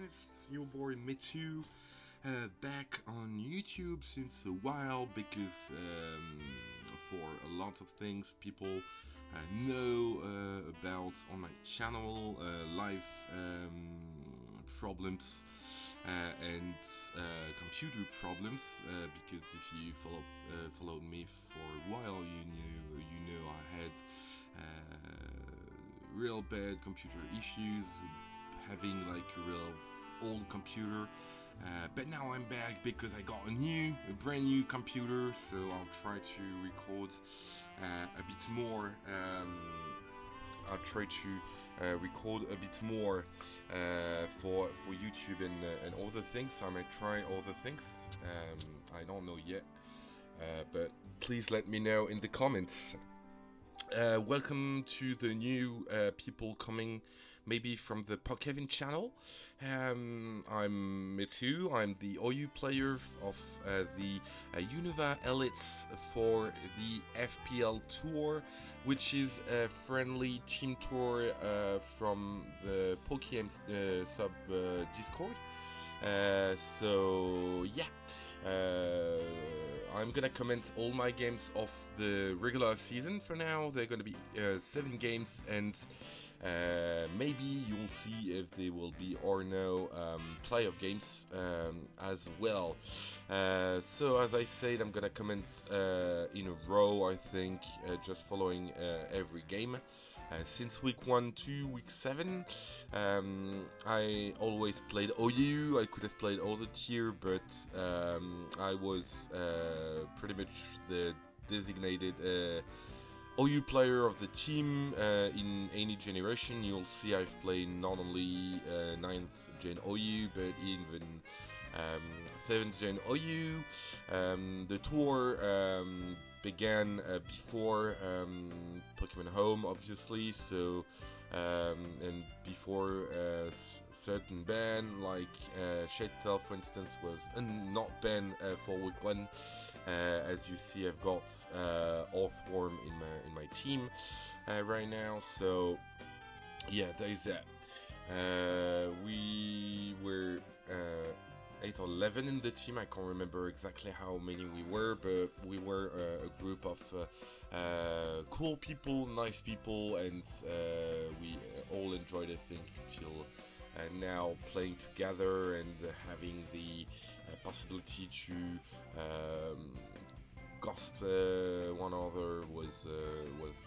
It's your boy Mitsu, back on YouTube since a while because for a lot of things people know about on my channel, life problems and computer problems. Because if you followed me for a while, you know I had real bad computer issues, having like a real old computer. But now I'm back because I got a brand new computer, so I'll try to record a bit more. I'll try to record a bit more for YouTube and other things. I might try other things. I don't know yet, but please let me know in the comments. Welcome to the new people coming maybe from the Kevin channel. I'm Mitsu, I'm the OU player of the Unova Elites for the FPL tour, which is a friendly team tour from the Pokemon sub Discord. So yeah, I'm gonna comment all my games of the regular season for now. They're gonna be 7 games, and maybe you'll see if they will be or no playoff games as well. So as I said, I'm gonna comment in a row, I think, just following every game. Since week 1 to week 7, I always played OU. I could have played other tier, but I was pretty much the designated OU player of the team in any generation. You'll see I've played not only 9th gen OU, but even 7th gen OU. The tour began before Pokemon Home, obviously, so and before certain ban like Shadetail, for instance, was not banned for week 1. As you see, I've got Earthworm in my team right now, so yeah, there is that. We were 8 or 11 in the team. I can't remember exactly how many we were, but we were a group of cool people, nice people, and we all enjoyed, I think, till now playing together and having the possibility to ghost one another was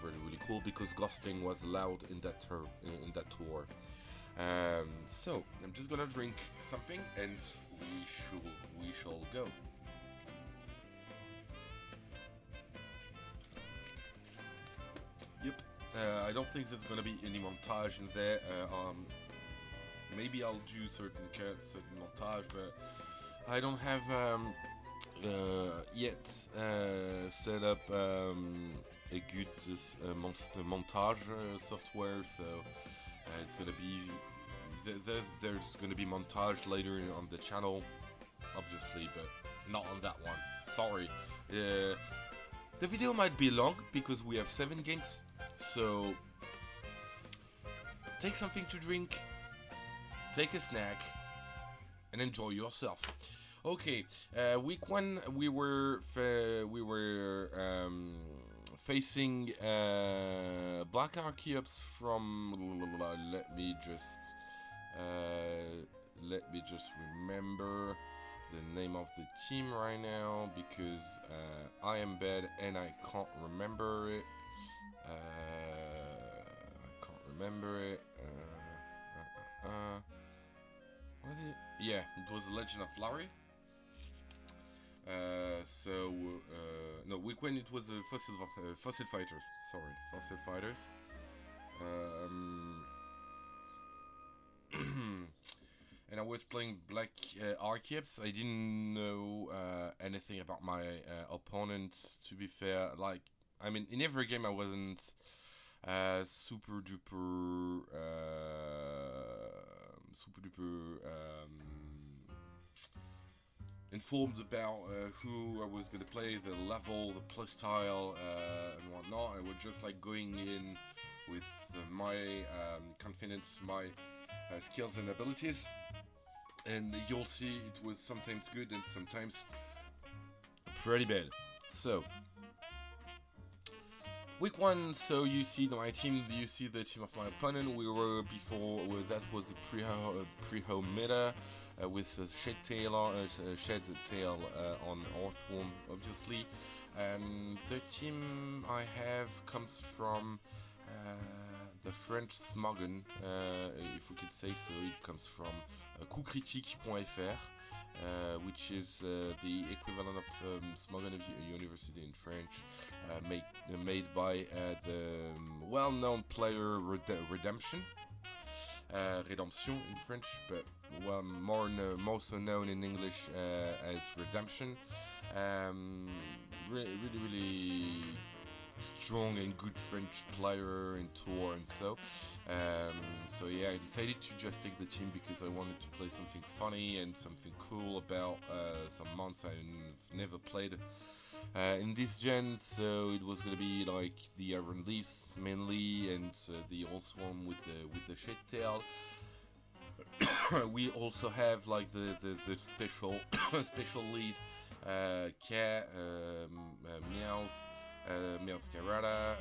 really cool, because ghosting was allowed in that tour. So I'm just gonna drink something and we shall go. Yep. I don't think there's gonna be any montage in there. Maybe I'll do certain cuts, certain montage, but I don't have yet set up a good montage software, so it's gonna be there's gonna be montage later on the channel, obviously, but not on that one. Sorry. The video might be long because we have 7 games, so take something to drink, take a snack, and enjoy yourself. Okay, week 1 we were facing Black Archeops from. Let me just remember the name of the team right now, because I am bad and I can't remember it. What is it? Yeah, it was Legend of Larry. No, week 1 it was Fossil Fighters. Sorry, Fossil Fighters. And I was playing Black Archeops. I didn't know anything about my opponent, to be fair. Like, I mean, in every game I wasn't super duper informed about who I was gonna play, the level, the playstyle, and whatnot. I was just like going in with my confidence, my skills and abilities. and you'll see it was sometimes good and sometimes pretty bad. So week one, so you see my team, you see the team of my opponent. We were before, that was a pre-home meta with Shed Tail on Earthworm, obviously. The team I have comes from the French Smogon, if we could say so. It comes from coupcritique.fr. Which is the equivalent of Smogon University in French, made by the well-known player Redemption in French, but more so known in English as Redemption. Really strong and good French player in tour, and so yeah, I decided to just take the team because I wanted to play something funny and something cool about some months I've never played in this gen. So it was gonna be like the Iron Leafs mainly, and the old Swarm with the Shed Tail. We also have like the special special lead Cat, Meowth, Meowth Carrata,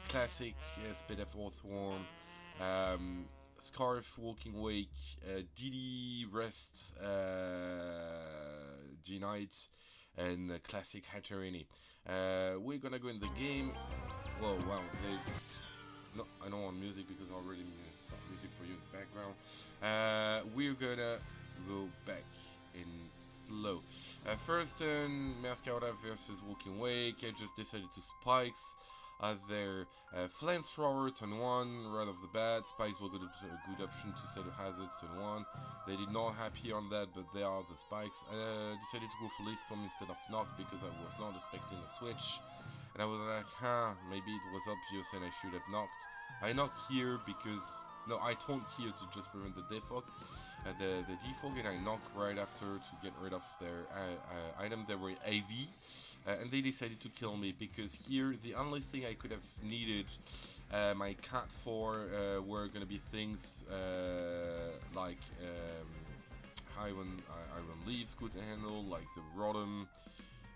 classic Spit of Earthworm, Scarf, Walking Wake, DD, Rest, G-Knight, and classic Hatterini. We're gonna go in the game. Whoa, wow, there's... No, I don't want music because I already got music for you in the background. We're gonna go back in slow. First turn, Mascota versus Walking Wake. I just decided to Spikes. Their Flamethrower, turn 1, right off the bat. Spikes were a good option to set a hazards, turn 1. They did not happy on that, but they are the Spikes. I decided to go for Leafstorm instead of Knock because I was not expecting a switch. And I was like, maybe it was obvious and I should have knocked. I knocked here because... No, I told here to just prevent the defog. The defog, and I knocked right after to get rid of their item. They were AV. And they decided to kill me because here the only thing I could have needed my cat for were gonna be things like Iron Leaves could handle, like the Rotom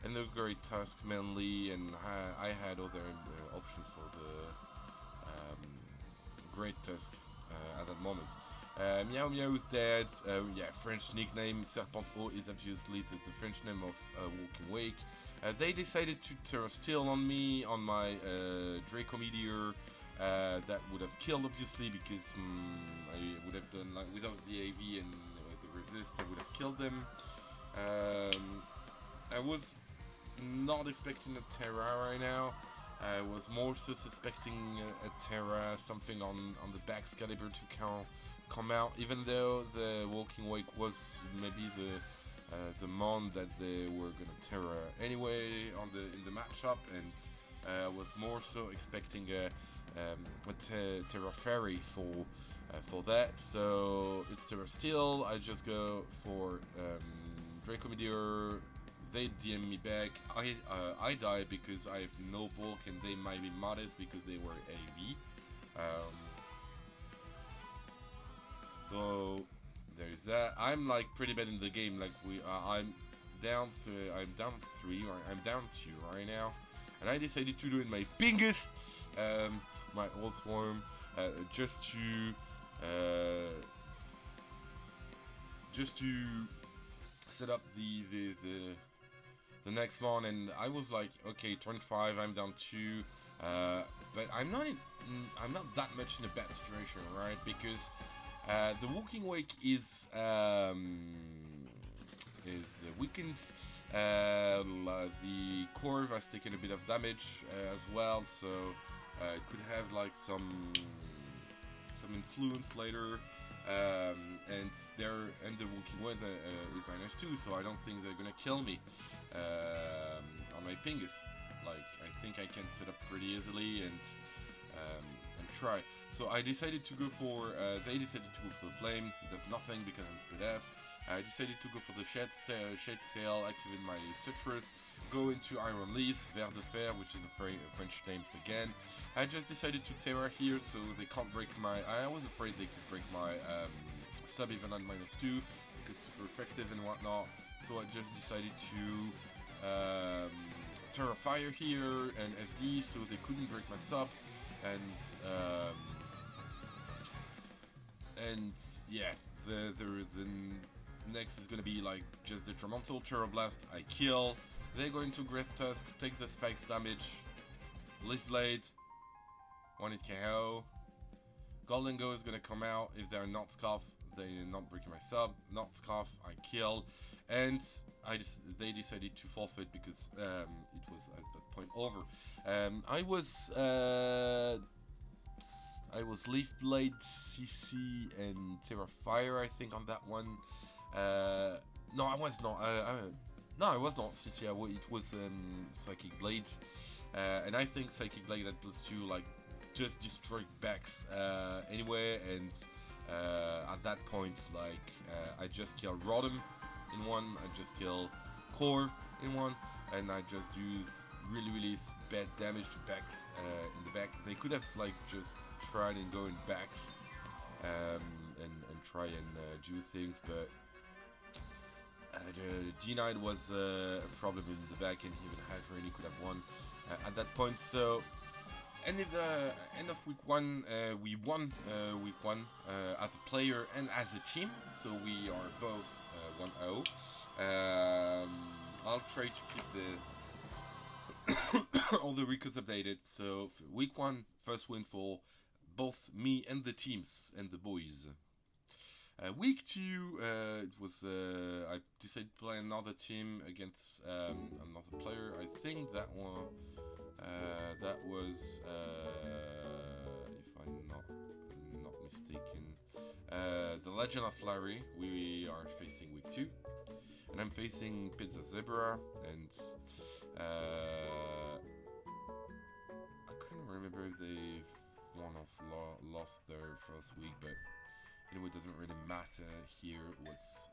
and the Great Tusk mainly, and I had other options for the Great Tusk at that moment. Meow Meow is dead. Yeah, French nickname Serpent O is obviously the French name of Walking Wake. They decided to Terra Steel on me, on my Draco Meteor. That would have killed obviously because I would have done like without the AV and the resist, I would have killed them. I was not expecting a Terra right now. I was more so suspecting a Terra, something on the back Excalibur to come out, even though the Walking Wake was maybe the mon that they were gonna Terra anyway in the matchup, and I was more so expecting a Terra Fairy for that. So it's Terra Steel. I just go for Draco Meteor. They DM me back. I die because I have no bulk, and they might be modest because they were AV. So there's that. I'm like pretty bad in the game. Like I'm down 3. I'm down 2 right now, and I decided to do it my biggest, my old swarm, just to set up the next one. And I was like, okay, turn 5, I'm down 2, but I'm not that much in a bad situation, right? Because the Walking Wake is weakened. The Corv has taken a bit of damage as well, so it could have like some influence later. And the Walking Wake is -2, so I don't think they're gonna kill me on my Pingus. Like, I think I can set up pretty easily and try. So I decided to go for, they decided to go for the Flame. It does nothing because I'm Speed F. I decided to go for the Shed Tail, activate my Citrus, go into Iron Leaves, Vert de Fer, which is a French names again. I just decided to Terra here so they can't break my, I was afraid they could break my sub even at -2 because super effective and whatnot. So I just decided to Fire here and SD, so they couldn't break my sub, and yeah, the next is gonna be like just detrimental. Blast, I kill. They go into Great Tusk, take the spikes damage. Leaf Blade, 1 hit KO. Golden Go is gonna come out. If they're not Scarf, they're not breaking my sub. Not Scarf, I kill. And they decided to forfeit because it was at that point over. I was Leaf Blade, CC, and Fire, I think, on that one. No, I was not. No, I was not CC. It was Psychic Blades. And I think Psychic Blade at +2 like just destroyed Bex anyway, and at that point like I just killed Rodham in one, I just killed Core in one, and I just use really bad damage to Bex in the back. They could have like just tried and go in back and try and do things, but G9 was a problem in the back, and even Hyper, and he could have won at that point. So, end of week 1, we won week 1 as a player and as a team. So we are both 1-0. I'll try to keep all the records updated. So week 1, first win for both me and the teams and the boys. Week 2, it was I decided to play another team against another player. I think that one was if I'm not mistaken, the Legend of Larry. We are facing week 2, and I'm facing Pizza Zebra, and I couldn't remember if they won or lost their first week, but anyway, it doesn't really matter here. What's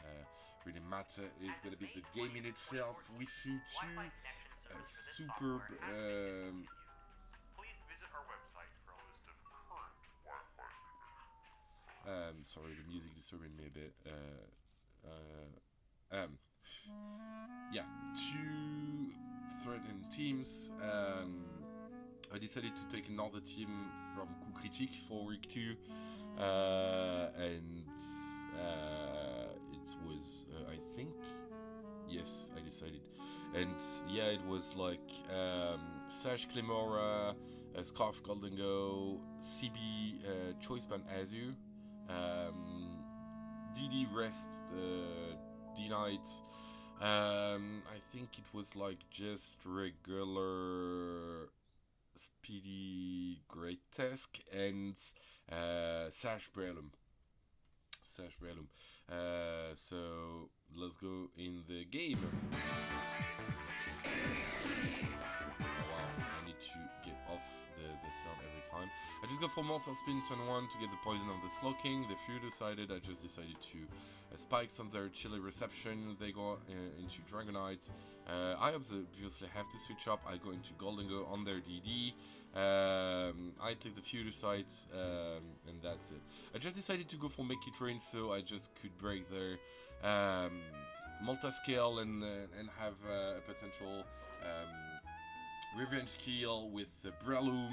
really matter is going to be the game in itself. We see two superb. Please visit our website for a list of current Wi-Fi. Sorry, the music disturbing me a bit. Yeah, two threatened teams. I decided to take another team from Coup Critique for week 2. And it was, I think, yes, I decided. And yeah, it was like Sash Clemora, Scarf Golden Go, CB Choice Band Azure, DD Rest, D-Night. I think it was like just regular Speedy Great Task and Sash Brelum. So let's go in the game. Wow, I need to get off the sound every time. I just go for Mortal Spin turn 1 to get the poison of the Slow King. The few decided, I just decided to spikes on their chilly reception. They go into Dragonite. I obviously have to switch up. I go into Golden Go on their DD. I take the few sites, and that's it. I just decided to go for Make It Rain, so I just could break their multi-scale and have a potential revenge kill with Breloom,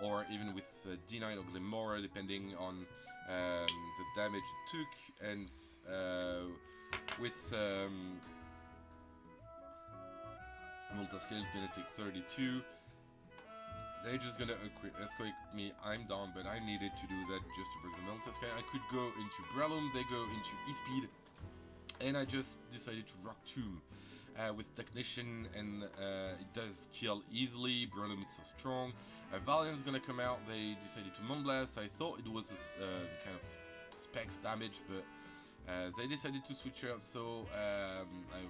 or even with D9 or Glimora, depending on the damage it took, and with multi-scale is gonna take 32. They're just gonna earthquake me. I'm down, but I needed to do that just to break the multi-scale. I could go into Breloom, they go into E-Speed, and I just decided to rock Tomb with Technician, and it does kill easily. Breloom is so strong. Valiant's gonna come out. They decided to Moonblast. I thought it was a kind of specs damage, but they decided to switch out, so it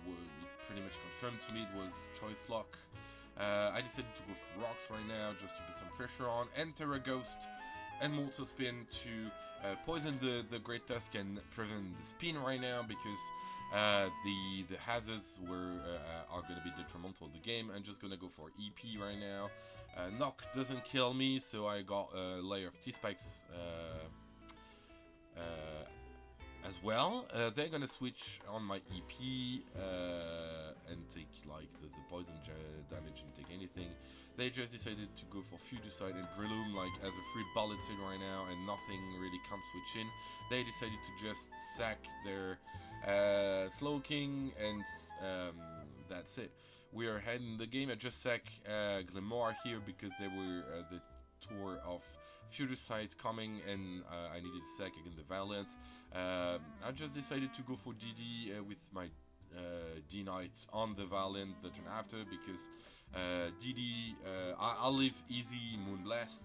pretty much confirmed to me it was Choice Lock. I decided to go for Rocks right now just to put some pressure on, and Terra Ghost and Mortal Spin to poison the Great Tusk and prevent the spin right now, because the hazards are going to be detrimental to the game. I'm just going to go for EP right now. Knock doesn't kill me, so I got a layer of T-Spikes as well. They're gonna switch on my EP and take like the poison damage and take anything. They just decided to go for Fugicide and Breloom like as a free bullet in right now, and nothing really can switch in. They decided to just sack their Slow King, and that's it. We are ahead in the game. I just sack Glenmore here because they were the tour of Fugicide coming, and I needed a sack against the Valiant. I just decided to go for DD with my D-Knights on the Valiant the turn after, because DD, I'll leave easy Moonblast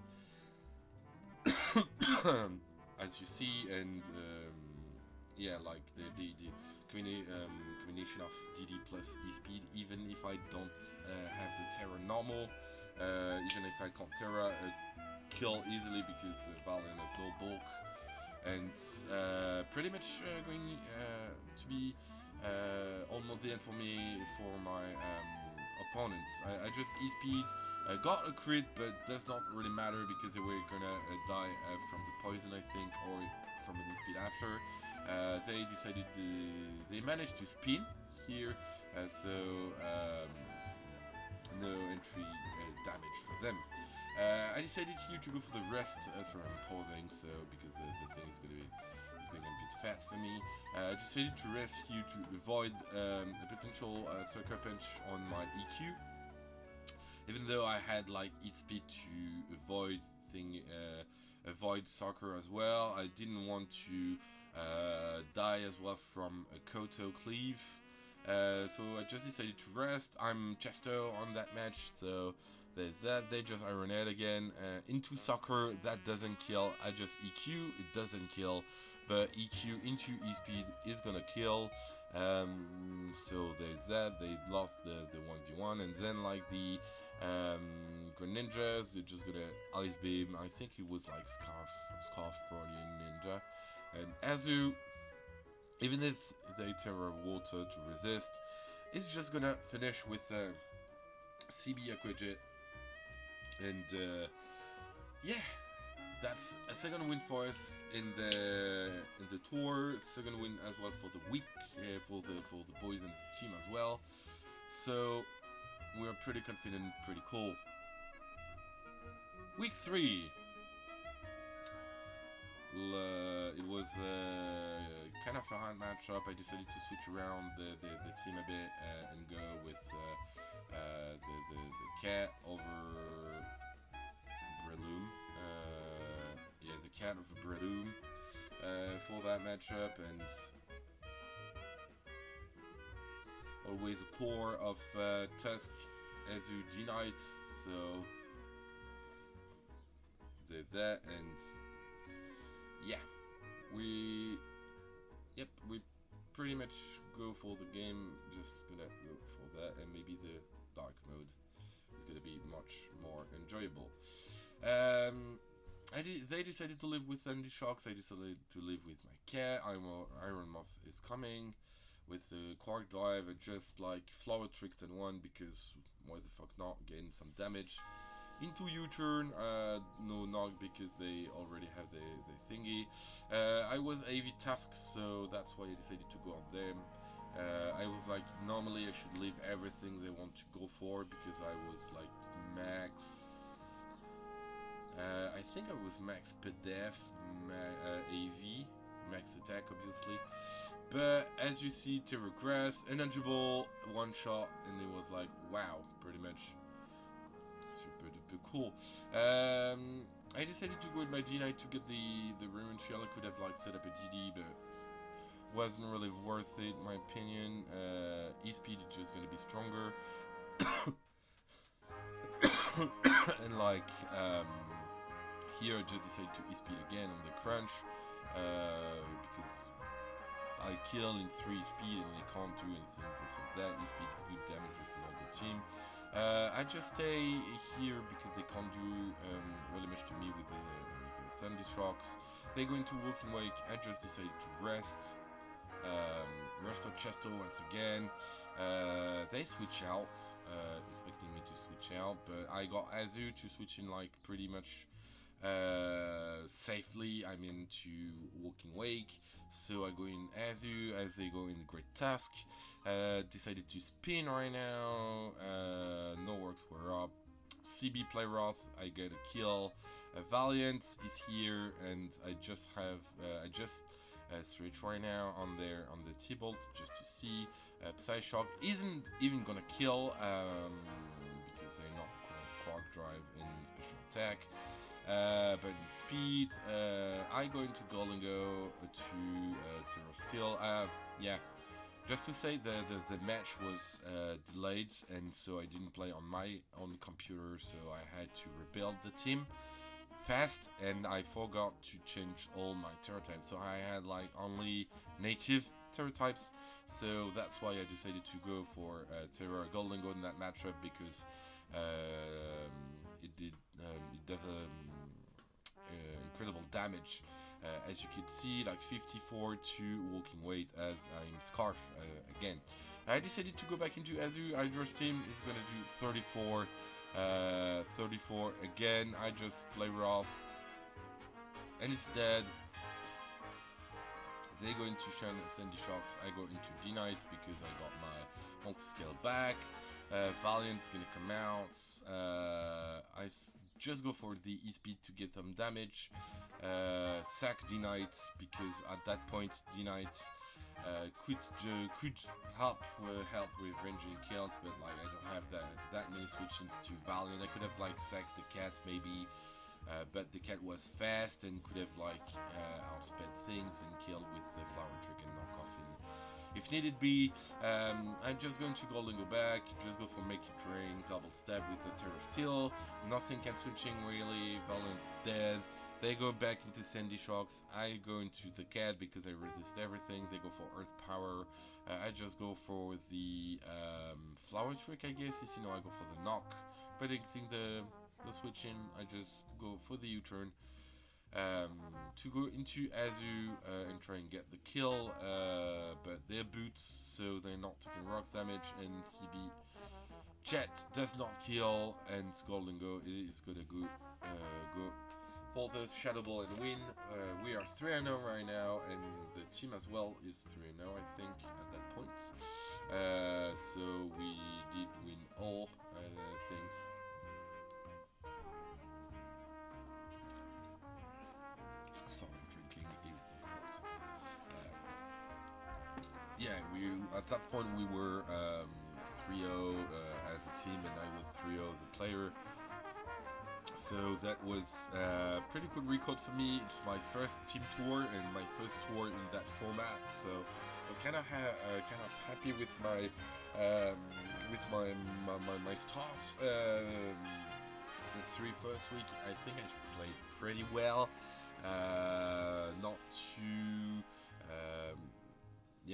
as you see, and yeah, like the combination of DD plus E-Speed, even if I don't have the Terra normal, even if I can't Terra kill easily because Valiant has no bulk, and pretty much going to be almost the end for me for my opponents. I just E-Speed, got a crit, but does not really matter because they were gonna die from the poison, I think, or from an E-Speed after. They decided they managed to spin here, so no entry damage for them. I decided here to go for the rest. Sorry, I'm pausing, so because the thing is going a bit fast for me. I decided to rest here to avoid a potential Sucker Punch on my EQ. Even though I had like Eat Speed to avoid Soccer as well, I didn't want to die as well from a Koto Cleave. So I just decided to rest. I'm Chesto on that match, so there's that. They just Iron Head again. Into Soccer, that doesn't kill. I just EQ, it doesn't kill. But EQ into E-Speed is gonna kill. So there's that. They lost the 1v1, and then like the Greninjas, they're just gonna Ice Beam. I think it was like Scarf Bronian Ninja. And Azu, even if they Terra Water to resist, it's just gonna finish with CB Aquajet. And yeah, that's a second win for us in the tour. Second win as well for the week for the boys and the team as well. So we're pretty confident, pretty cool. Week 3. It was kind of a hard matchup. I decided to switch around the team a bit and go with the cat over Breloom. Yeah, the cat over Breloom for that matchup, and always a core of Tusk Azu D-Knights, so did that, and yeah, we pretty much go for the game, just gonna go for that, and maybe the dark mode is gonna be much more enjoyable. They decided to live with Andy Shocks. I decided to live with my cat. Iron Moth is coming with the Quark Dive, and just like Flower Tricked and one, because why the fuck not, getting some damage. Into U-turn, no knock because they already have the thingy. I was AV Task, so that's why I decided to go on them. I was like, normally I should leave everything they want to go for, because I was like max, I think I was max PDF, AV, max attack obviously. But as you see, Terra Grass, unengible, one shot, and it was like, wow, pretty much super duper cool. I decided to go with my D-Knight to get the Ruin Shell. I could have like set up a DD, but wasn't really worth it in my opinion. E-Speed is just gonna be stronger. And like here I just decided to E-Speed again on the crunch, because I kill in 3 speed and they can't do anything versus that. E-Speed is good damage versus all the team. I just stay here because they can't do really much to me with the Sandy Shocks. They go into Walking Wake. I just decided to rest. Rest on Chesto once again. They switch out, expecting me to switch out, but I got Azu to switch in like pretty much safely. I'm into Walking Wake, so I go in Azu as they go in Great Tusk. Decided to spin right now. No works were up. CB play Roth. I get a kill. Valiant is here, and I just switch right now on the T-Bolt just to see. Psyshock isn't even gonna kill because they're not Quark Drive in special attack. But in speed, I go into Golden Go to Terror Steel. Yeah, just to say the match was delayed, and so I didn't play on my own computer, so I had to rebuild the team fast, and I forgot to change all my terror types, so I had like only native terror types, so that's why I decided to go for Terror Golden Go in that matchup, because it does incredible damage, as you can see, like 54 to Walking Weight as I'm Scarf again. I decided to go back into Azu. Hydra's team is gonna do 34 again. I just play Roth, and it's dead. They go into Sandy Shocks. I go into D-Knight because I got my multi-scale back. Valiant's gonna come out. I just go for the E-Speed to get some damage. Sack D-Knight because at that point D-Knight could help with ranging kills, but like I don't have that many switch-ins to Valiant. I could have like sacked the cat maybe, but the cat was fast and could have like outsped things and killed with the flower trick and knockoff if needed be. I'm just going to Golden Go back, just go for Make It Rain, double stab with the Terror Steel. Nothing can switching really. Valiant's dead. They go back into Sandy Shocks. I go into the cat because I resist everything. They go for Earth Power. I just go for the flower trick, I guess. Is, I go for the knock. Predicting the switch in, I just go for the U-turn. To go into Azu and try and get the kill, but they're boots, so they're not taking rock damage, and CB Jet does not kill, and Golden Go is gonna go for the Shadow Ball and win. We are 3-0 right now, and the team as well is 3-0, I think, at that point. So we did win all things. Drinking is important. Yeah, at that point we were 3-0 as a team, and I was 3-0 as a player. So that was pretty good record for me. It's my first team tour and my first tour in that format. So I was kind of happy with my start. The first week, I think I played pretty well. Not too,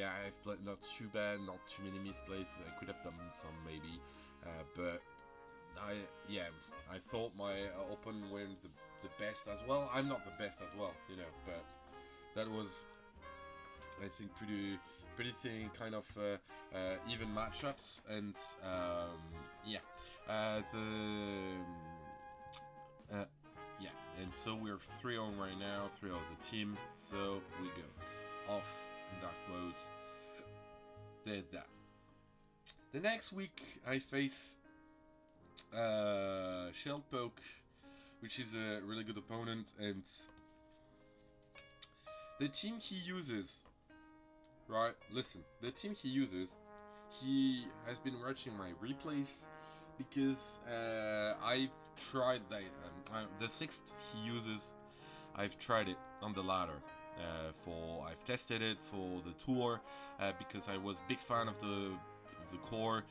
I've played not too bad, not too many misplays. I could have done some maybe, but I thought my open went the best as well. I'm not the best as well, but that was, I think, pretty kind of even matchups, and and so we're 3-0 right now, 3-0 the team, so we go off in dark mode. Did that. The next week I face Shellpoke, which is a really good opponent, and the team he uses, right, listen, the team he uses, he has been watching my replays, because I've tried that, the sixth he uses, I've tried it on the ladder. I've tested it for the tour, because I was big fan of the core.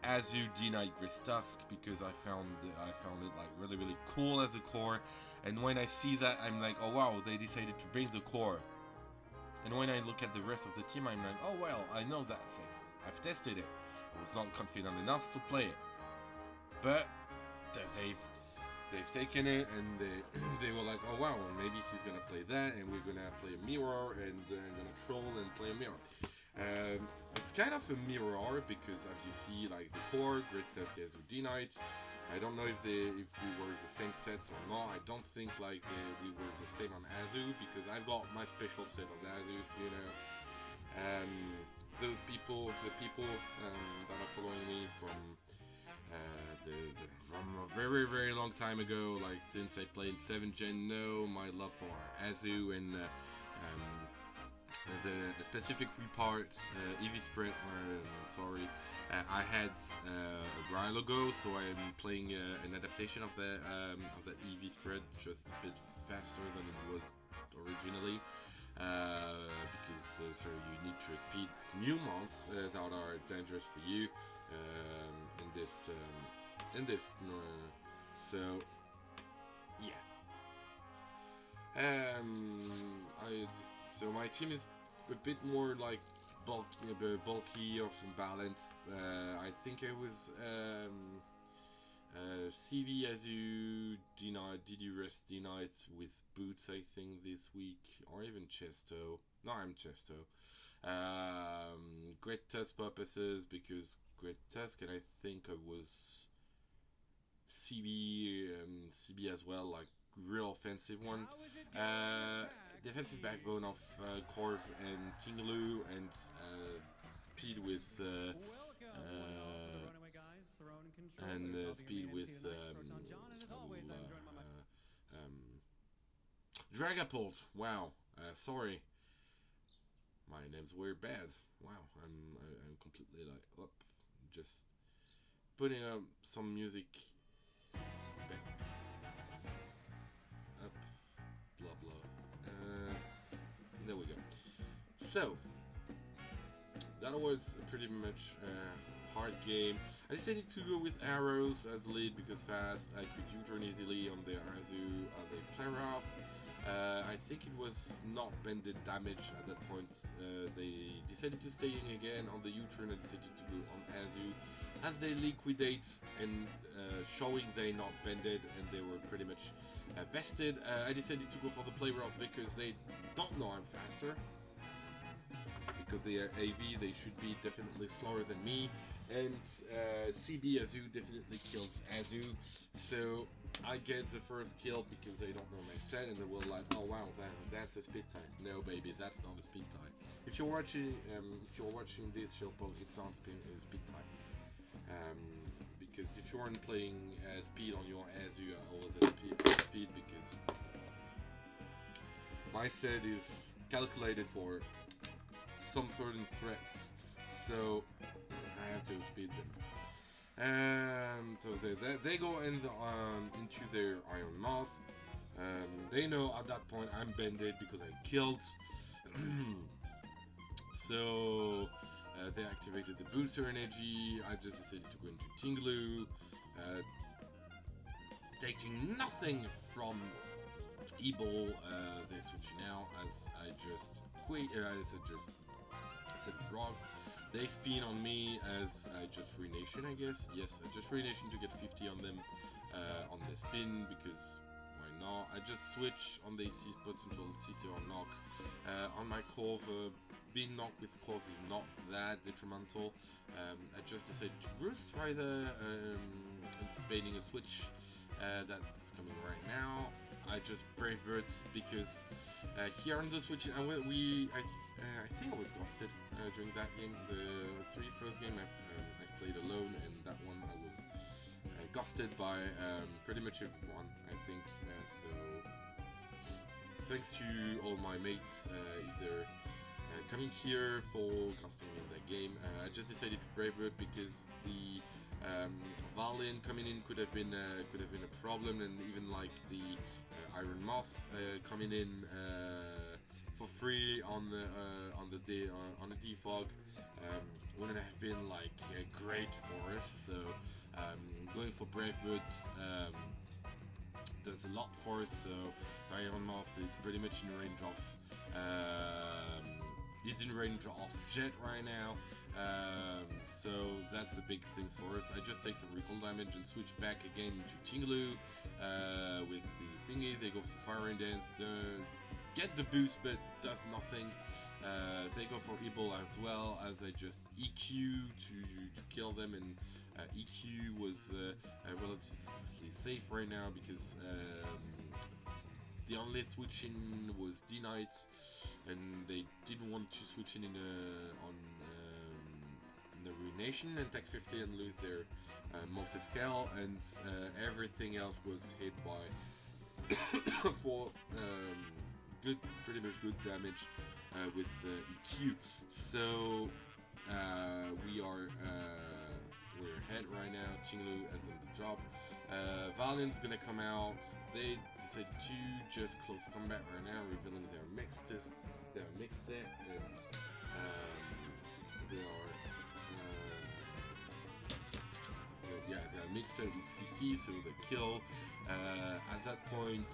Azu D-Knight Gris Tusk, because I found it like really cool as a core, and when I see that, I'm like, oh wow, they decided to bring the core. And when I look at the rest of the team, I'm like, oh well, I know that six. I've tested it. I was not confident enough to play it, but they've taken it, and they were like, oh wow, maybe he's gonna play that, and we're gonna play a mirror, and I'm gonna troll and play a mirror. It's kind of a mirror, because as you see, like the core, Great Tusk Azu D-Knight, I don't know if we were the same sets or not. I don't think like we were the same on Azu because I've got my special set of Azu, you know. Those people, the people that are following me from from a very very long time ago, like since I played 7th Gen, know my love for Azu and the specific reparts, EV spread. Sorry, I had a while ago, so I'm playing an adaptation of that EV spread, just a bit faster than it was originally. Because so you need to speed new months that are dangerous for you in this. So yeah. So my team is a bit more like bulky or balanced. I think I was CV as you denied. Did you rest denied with boots? I think this week, or even Chesto. No, I'm Chesto. Great test purposes because great test, and I think I was CB as well, like real offensive one. Defensive backbone of Corv and Tinglu, and speed with speed with Dragapult. Wow, sorry, my names were bad. Wow, I'm completely like up. Just putting up some music. Up, blah blah. There we go. So that was a pretty much hard game. I decided to go with arrows as lead because fast. I could U-turn easily on the Azu, the Claroth. I think it was not bended damage at that point. They decided to stay in again on the U-turn. I decided to go on Azu, and they liquidate and showing they not bended and they were pretty much vested. I decided to go for the Playrough because they don't know I'm faster. Because they are AV, they should be definitely slower than me. And CB Azu definitely kills Azu. So I get the first kill because they don't know my set and they will like, oh wow, that's a speed type. No baby, that's not a speed type. If you're watching this show, it's not speed type. Because if you aren't playing speed on your Azu, you are always at speed because my set is calculated for some certain threats, so I have to speed them. So they go into their Iron Mouth. They know at that point I'm bended because I killed. So they activated the booster energy. I just decided to go into Tinglu, taking nothing from Ebol. They're switching now as I just quit. Set rocks. They spin on me as I just Ruination, I guess. Yes, I just Ruination to get 50 on them on the spin because why not? I just switch on the AC potential CC or knock. On my Corv, being knocked with Corv is not that detrimental. I just decided to Roost rather anticipating a switch that's coming right now. I just Brave Birds because here on the switch, I think I was ghosted during that game. The first game I've played alone, and that one I was ghosted by pretty much everyone, I think. So thanks to all my mates either coming here for casting in that game. I just decided to Brave Bird because the Valiant coming in could have been a problem, and even like the Iron Moth coming in for free on the defog wouldn't have been like great for us. So going for Brave Birds does a lot for us. So Iron Moth is pretty much in range of Jet right now. So that's a big thing for us. I just take some recall damage and switch back again to Tinglu with the thingy. They go for Fire and Dance, get the boost but does nothing. They go for Ebol as well as I just EQ to kill them, and EQ was relatively safe right now because the only switching was D-Knights, and they didn't want to switch in on the Ruination and take 50 and lose their multi-scale, and everything else was hit by for pretty much good damage with EQ. So we're ahead right now. Qinglu has done the job. Valiant's gonna come out. They decided to just close combat right now, revealing their mixed set, and they are they're mixed set with CC, so they kill. At that point,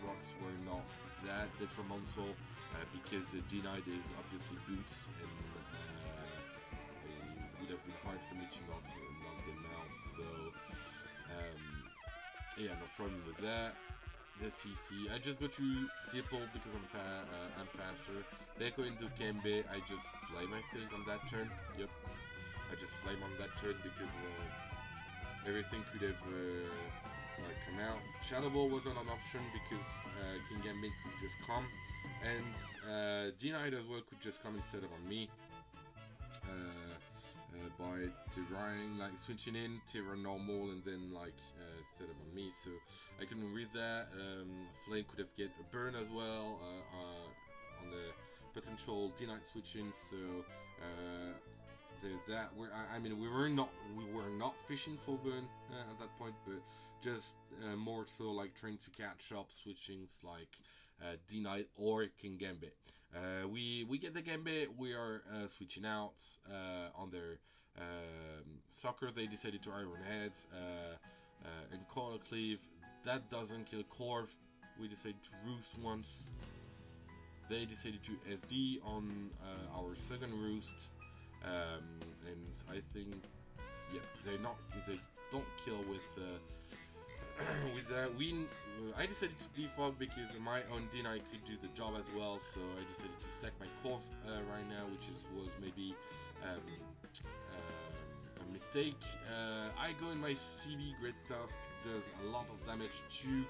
rocks were not that detrimental because D-Knight is obviously boots, and it would have been hard for me to knock them out. So yeah, no problem with that. The CC, I just go to Dipple because I'm faster. They go into Kembe, I just flame, I think, on that turn. Yep, I just flame on that turn because everything could have come out. Shadow Ball wasn't an option because King Gambit could just come, and D-Knight as well could just come instead of on me. By Terrain, like switching in Terra normal and then instead of on me, so I couldn't read that. Flame could have get a burn as well on the potential D-Knight switching, so that we were not fishing for burn at that point, but just more so like trying to catch up switchings like D-Knight or King Gambit. We get the Gambit, we are switching out on their soccer. They decided to Iron Head and Coil Cleave. That doesn't kill Corv. We decided to Roost once. They decided to SD on our second Roost, and I think they don't kill with with that. I decided to defog because my own D-Knight could do the job as well, so I decided to sack my Corv right now, which was maybe a mistake. I go in my CB Great Task, does a lot of damage to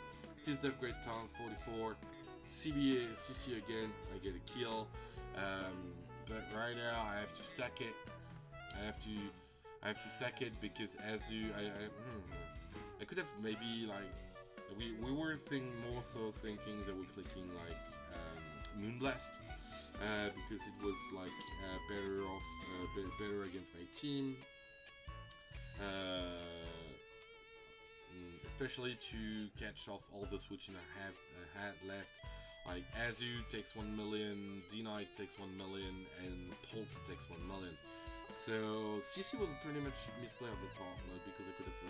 his Death Great Task, 44. CB CC again, I get a kill. But right now I have to sack it. I have to sack it because Azu, I could have maybe we were more so thinking that we're clicking Moonblast because it was better against my team, especially to catch off all the switching I had left. Like Azu takes 1 million, D-Knight takes 1 million, and Pulse takes 1 million. So CC was pretty much misplay of the part, because I could have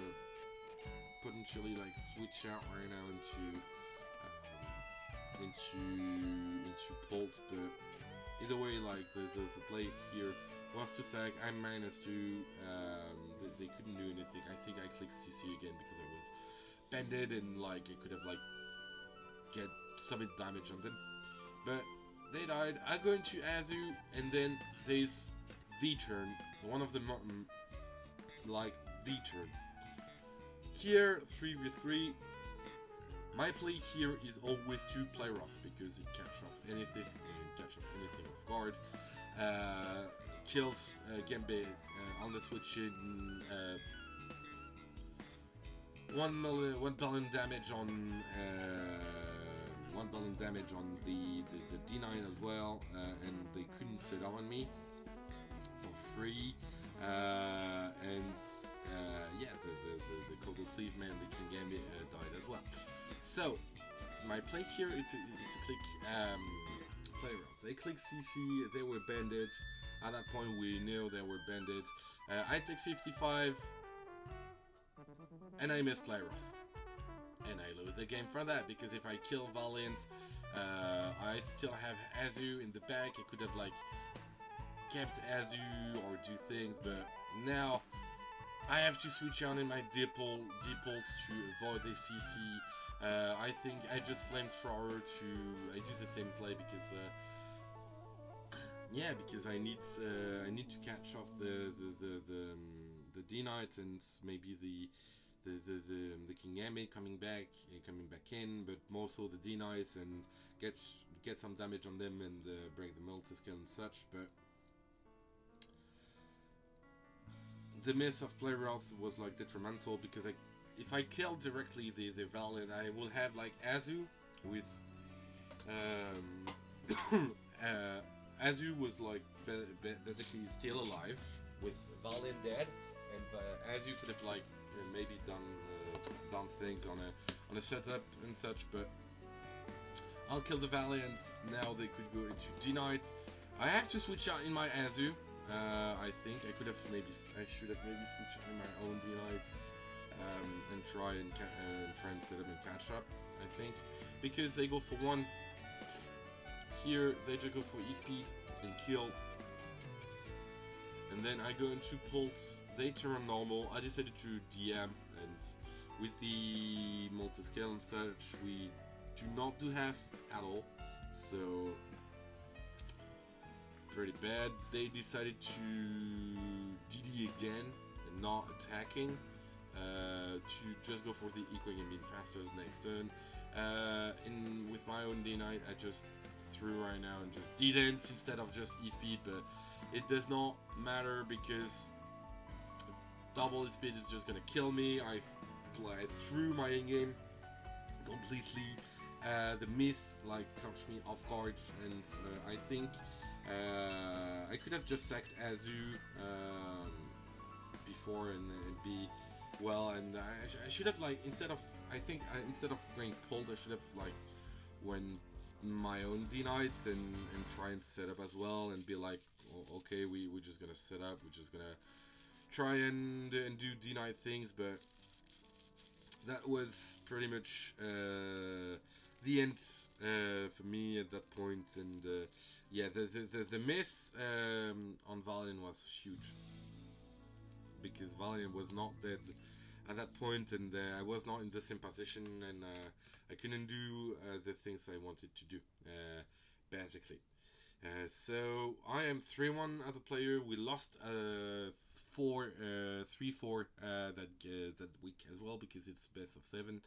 potentially switch out right now into Pulse, but either way, the play here was to sack. I'm -2. They couldn't do anything. I think I clicked CC again because I was banded and I could have get some damage on them, but they died. I go into Azu, and then there's the turn, one of the the turn. Here 3v3. My play here is always to play rough because it catch off anything off guard. Kills Gambit on the switch in 1 billion damage on 1 billion damage on the D9 as well, and they couldn't sit on me for free. The Kobo Cleave man, the King Gambit died as well. So my play here is to click play rough. They click CC, they were bandits. At that point we knew they were bandits. I take 55 and I miss play rough. And I lose the game for that, because if I kill Valiant, I still have Azu in the back. I could have kept Azu or do things, but now I have to switch on in my default to avoid the CC. I think I just flamethrower I do the same play because because I need to catch off the the D Knight and maybe the King Gambit coming back in, but more so the D Knights and get some damage on them and break the multi-skill and such. But the miss of player health was like detrimental because if I kill directly the Valiant, I will have like Azu with Azu was like basically still alive with Valiant dead, and Azu could have like maybe done things on a setup and such. But I'll kill the Valiant. Now they could go into D Knight. I have to switch out in my Azu. I think I should have maybe switched out in my own D Knight and try and set up and catch up. I think because they go for one. Here they just go for E-speed and kill, and then I go into pulse. They turn normal. I decided to DM, and with the multi-scale and such, we do not do half at all. So pretty bad. They decided to DD again and not attacking. To just go for the equal and being faster next turn. With my own D Knight, I just through right now and just D-dance instead of just E-speed, but it does not matter because double E-speed is just gonna kill me. I threw my in-game completely. The miss like caught me off guard, and I think I could have just sacked Azu before and be well, and I should have like instead of going pulled, I should have like went my own D Knight and try and set up as well and be like, oh, okay, we're just gonna set up, we're just gonna try and do D Knight things. But that was pretty much the end for me at that point. And yeah, the miss on Valiant was huge because Valiant was not dead at that point, and I was not in the same position, and I couldn't do the things I wanted to do, basically. So I am 3-1 as a player. We lost 3-4 that week as well because it's best of 7.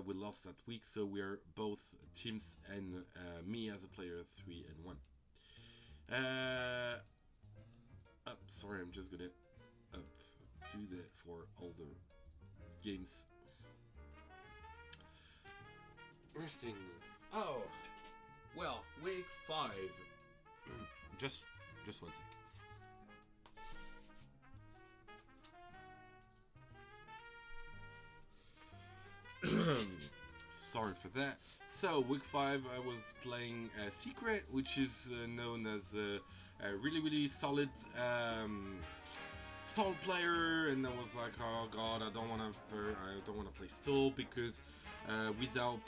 We lost that week, so we are both teams and me as a player 3-1. Sorry, I'm just gonna do that for all the games. Resting. Oh, well, week 5. just 1 sec. Sorry for that. So week 5, I was playing Secret, which is known as a really solid stall player, and I was like, oh god, I don't want to play stall because without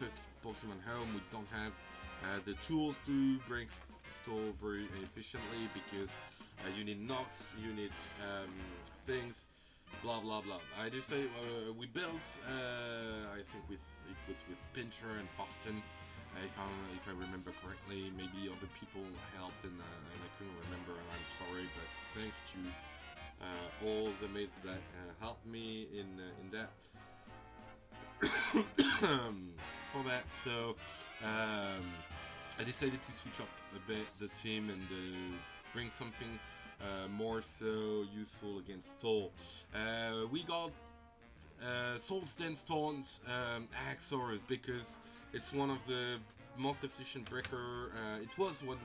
Pokemon Home, we don't have the tools to break stall very efficiently because you need knocks, you need things, blah blah blah. I just say we built, I think it was with Pinter and Boston. If I remember correctly, maybe other people helped and I couldn't remember, and I'm sorry, but thanks to all the mates that helped me in that for that. So I decided to switch up a bit the team and bring something more so useful against Stall. We got Swords Dance Taunt Axor because it's one of the most efficient breaker. It was one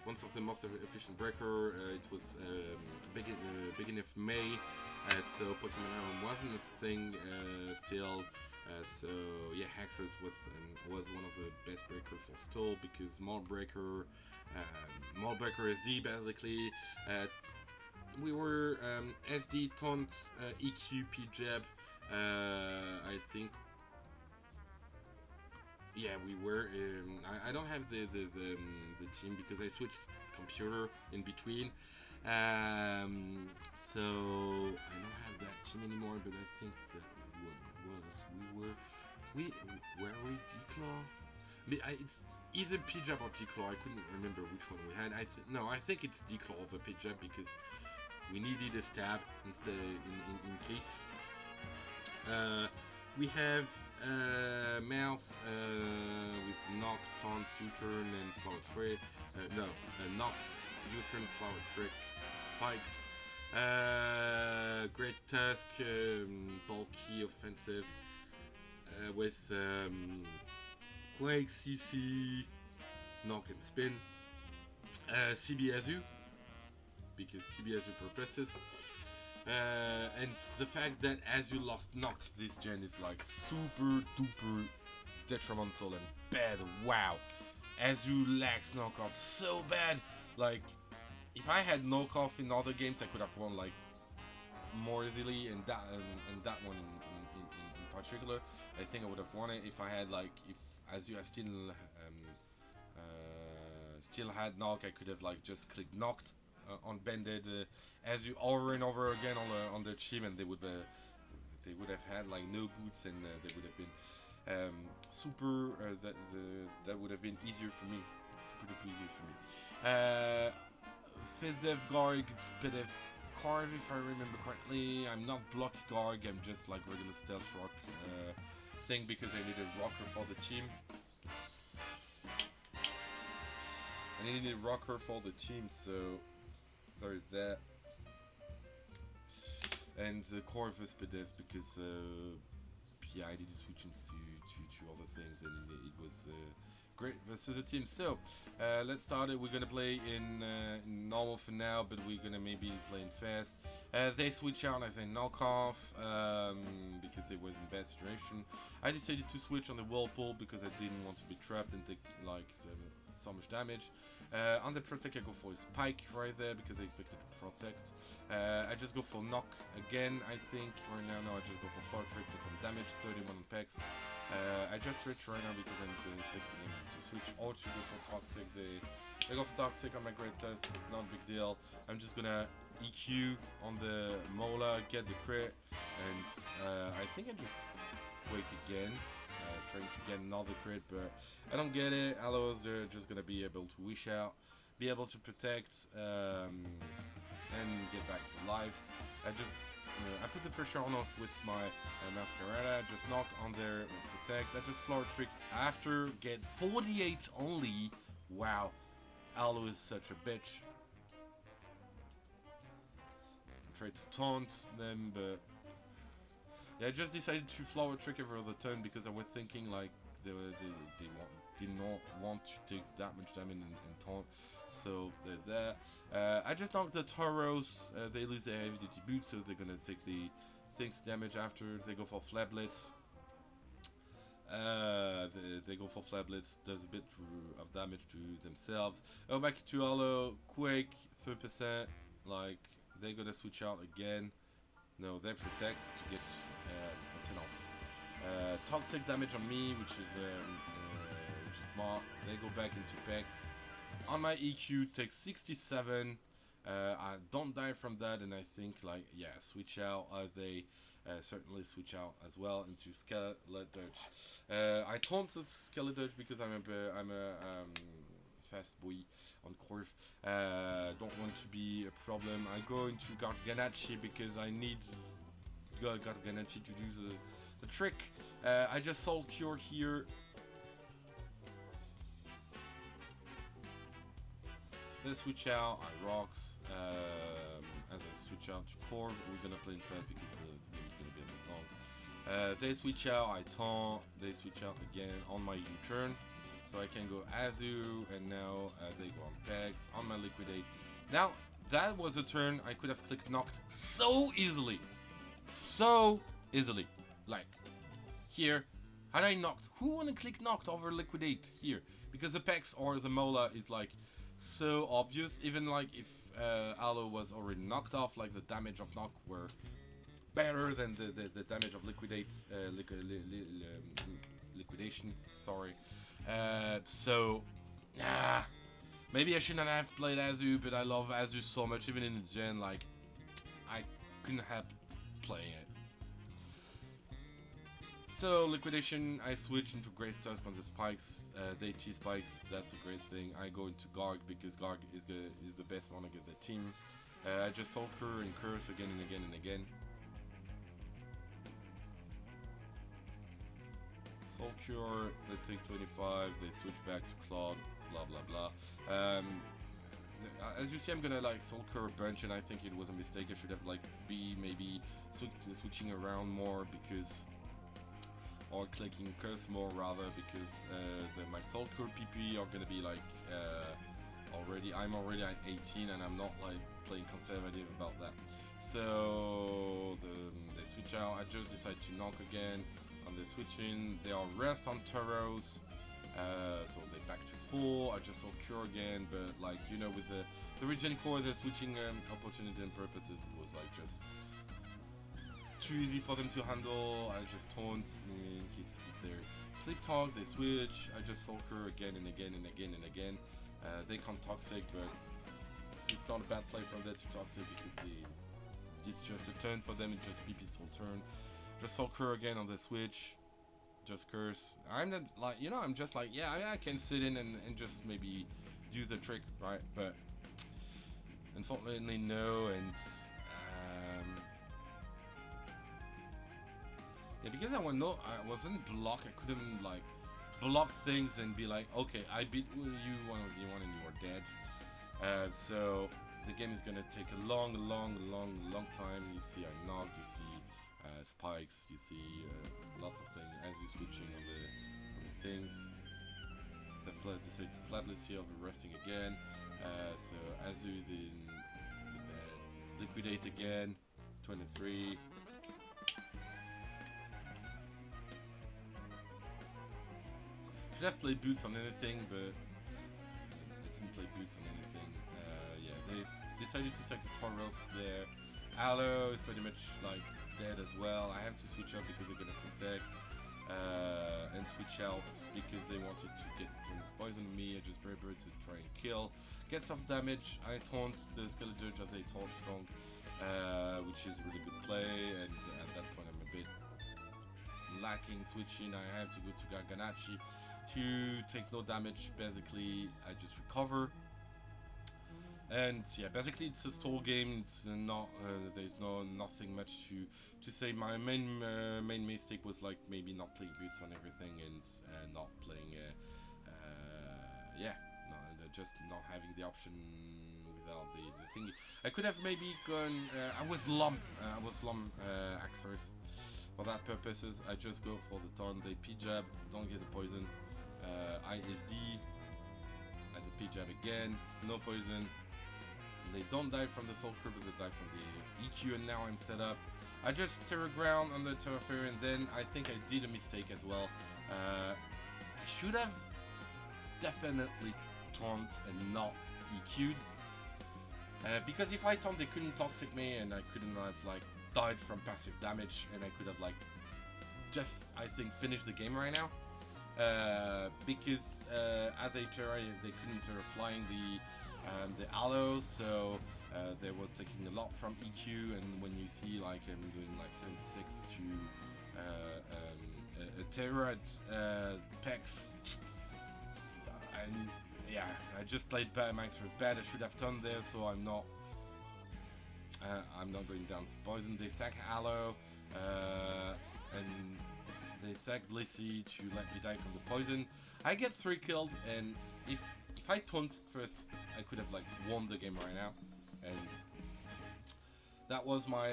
of the most efficient breaker. It was beginning of May, so Pokemon Home wasn't a thing still. So yeah, Haxor was one of the best breaker for Stall because Mold Breaker SD basically. We were SD Taunt EQ P-Jab. I think. Yeah, we were. I don't have the team because I switched computer in between. So I don't have that team anymore. But I think that we were Declaw. It's either P-Jab or Declaw. I couldn't remember which one we had. I think it's Declaw over P-Jab because We needed a stab instead in case. We have Mouth with Knock, Taunt, U-Turn, and Flower Trick. Knock, U-Turn, Flower Trick, Spikes. Great Tusk, bulky, offensive, with Quake, CC, Knock, and Spin. CB Azu, because CB Azu purposes. And the fact that Azu lost Knock this gen is like super duper detrimental and bad. Wow, Azu lacks knockoff so bad. Like, if I had knockoff in other games, I could have won like more easily. And that one in particular, I think I would have won it if I had like if Azu still had knock. I could have like just clicked knocked on banded Azu over and over again on the team, and they would have had like no boots, and they would have been super. That would have been easier for me. Super duper easier for me. Fizdev Garg, Spidev Carve, if I remember correctly. I'm not block Garg. I'm just like regular stealth rock thing because I need a rocker for the team. I needed a rocker for the team, so there's that. And Corvus Pedef because yeah, I did switch to other things, and it was great versus the team. So let's start it. We're gonna play in normal for now, but we're gonna maybe play in fast. They switch out as a knockoff because they were in bad situation. I decided to switch on the Whirlpool because I didn't want to be trapped and take like so much damage. On the protect, I go for a spike right there because I expected to protect. I just go for knock again, I think. Right now, no, I just go for floor trick for some damage, 31 on packs. I just switch right now because I'm expecting them to switch or to go for toxic. They go for toxic on my great test, not a big deal. I'm just gonna EQ on the Mola, get the crit, and I think I just wake again. Trying to get another crit, but I don't get it. Allos, they're just gonna be able to wish out, be able to protect, and get back to life. I put the pressure on off with my Masquerada, just knock on their protect. I just floor trick after, get 48 only. Wow, Allo is such a bitch. Try to taunt them, but yeah, I just decided to flower trick every other turn because I was thinking like they did not want to take that much damage and taunt, so they're there. I just knocked the Tauros. They lose their heavy duty boots, so they're gonna take the things damage after. They go for Flablets. They go for Flablets. Does a bit of damage to themselves. Oh, back to Hollow. Quake 3%. Like they're gonna switch out again. No, they protect to get a 10 off. Toxic damage on me, which is smart. They go back into packs. On my EQ, takes 67. I don't die from that, and I think like yeah, switch out. They certainly switch out as well into Skeleturge. I taunted Skeleturge because I'm a fast boy on Corv. Don't want to be a problem. I go into Garganachi because I need Garganachi to do the trick. I just Soul Cure here. They switch out, I rocks. As I switch out to Corv, we're gonna play in fast because the game's gonna be a bit long. They switch out, I taunt. They switch out again on my U-turn. So I can go Azu, and now they go on pegs, on my liquidate. Now, that was a turn I could have clicked knocked so easily. So easily. Like, here, had I knocked, who wanna click knocked over liquidate here? Because the pegs or the Mola is like so obvious, even like if Allo was already knocked off, like the damage of knock were better than the damage of liquidate, liquidation, sorry. So, maybe I shouldn't have played Azu, but I love Azu so much, even in the gen, like, I couldn't help playing it. So, liquidation, I switch into Great Tusk on the spikes, they T-spikes, that's a great thing. I go into Garg because Garg is the best one against the team. I just Sulker and Curse again and again and again. Soul Cure, they take 25, they switch back to Claude, blah blah blah. As you see, I'm gonna like Soul Cure a bunch, and I think it was a mistake. I should have like be maybe switching around more because, or clicking Curse more rather, because my Soul Cure PP are gonna be like I'm already at 18, and I'm not like playing conservative about that. So they switch out. I just decide to knock again. On the switching, they are rest on Tauros, so they back to full. I just saw Cure again, but like you know, with the Regen Core, the switching opportunity and purposes, it was like just too easy for them to handle. I just taunt in case if they're sleep talk, they switch. I just saw Cure again and again and again and again. They come toxic, but it's not a bad play from there to toxic because it's just a turn for them. It's just PP still turn. Just saw Cure again on the switch. Just Curse. I'm not like, you know, I'm just like, yeah, I can sit in and just maybe do the trick, right? But unfortunately, no. And yeah, because I wasn't blocked. I couldn't like block things and be like, okay, I beat you one and you are dead. So the game is gonna take a long time. You see, I knocked. You see. Spikes, you see lots of things as you're switching on the things. The flatless here of resting again. So as you then liquidate again, 23. Should have played boots on anything, but I didn't play boots on anything. Yeah, they decided to sack the Tauros there. Aloe is pretty much like dead as well. I have to switch out because they're gonna protect and switch out because they wanted to get poison me. I just Brave Bird to try and kill, get some damage. I taunt the Skeletor as they taunt strong, which is a really good play. And at that point, I'm a bit lacking switching. I have to go to Garganachi to take no damage. Basically, I just recover. And yeah, basically it's a stall game. It's not there's nothing much to say. My main mistake was like maybe not playing boots on everything and not playing just not having the option without the thing. I could have maybe gone. I was lump Axors. For that purposes, I just go for the taunt. They P-jab, don't get the poison. ISD, and the P-jab again, no poison. They don't die from the Soul Cure, but they die from the EQ, and now I'm set up. I just Terror Ground on the Terror Fairy, and then I think I did a mistake as well. I should have definitely taunt and not EQ'd. Because if I taunt, they couldn't toxic me, and I couldn't have like died from passive damage, and I could have like just, I think, finished the game right now. Because as a Terra, they couldn't Terra flying the Aloe, so they were taking a lot from EQ, and when you see like I'm doing like 76 to a Terra Pex, and yeah, I just played bad. Max was bad. I should have done there, so I'm not going down to poison. They sack Aloe, and they sack Blissey to let me die from the poison. I get 3 killed, and if I taunt first, I could have like won the game right now. And that was my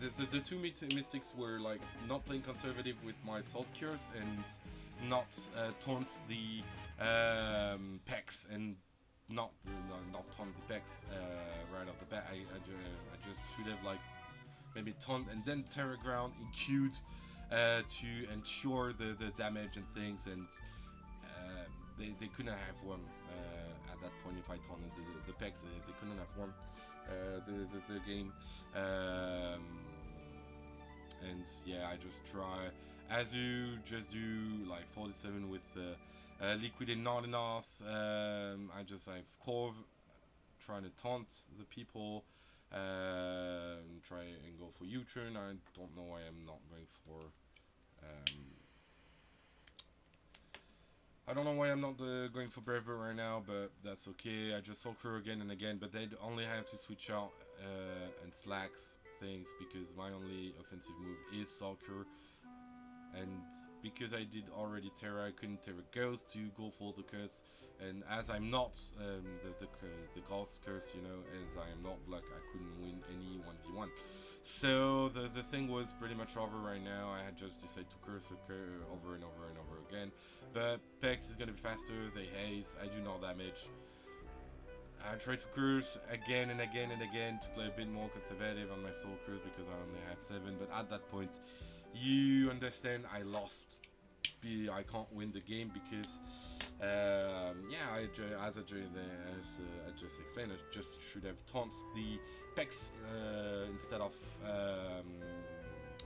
the two mistakes were like not playing conservative with my Salt Cures and not taunt the Pex and not taunt the Pex right off the bat. I just should have like maybe taunt and then Terror Ground EQ'd to ensure the damage and things, and they couldn't have won at that point. If I taunted the Pex, they couldn't have won the game. And yeah, I just try as you just do like 47 with liquid and not enough. I just have Corv trying to taunt the people, try and go for U-turn. I don't know why I'm not going for I don't know why I'm not going for Braver right now, but that's okay. I just Sulker again and again, but they only have to switch out and slacks things because my only offensive move is Sulker, and because I did already Terra, I couldn't Terra Ghost to go for the curse, and as I'm not the Ghost curse, you know, as I am not black, I couldn't win any 1v1. So the thing was pretty much over right now. I had just decided to curse over and over and over again. But Pex is gonna be faster, they haze, I do no damage. I try to curse again and again and again to play a bit more conservative on my soul curse because I only have 7, but at that point you understand I lost. I can't win the game because yeah, as I just explained, I just should have taunted the Pex instead of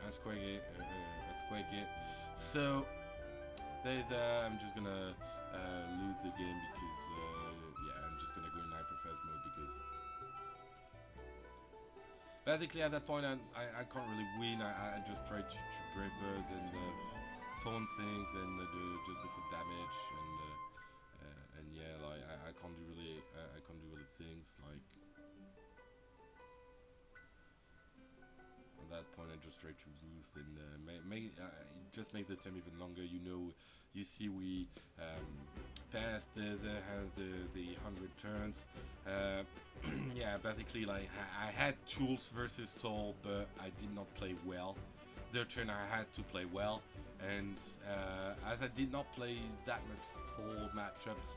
Earthquake it. So I'm just gonna lose the game because yeah, I'm just gonna go in hyperfast mode because basically at that point I can't really win. I just try to brave bird and taunt things and just go for damage and yeah, like I can't do really things like. At that point, I just try to boost and just make the time even longer. You know, you see we passed the 100 turns. Yeah, basically, like I had tools versus Toll, but I did not play well. Their turn, I had to play well, and as I did not play that much Toll matchups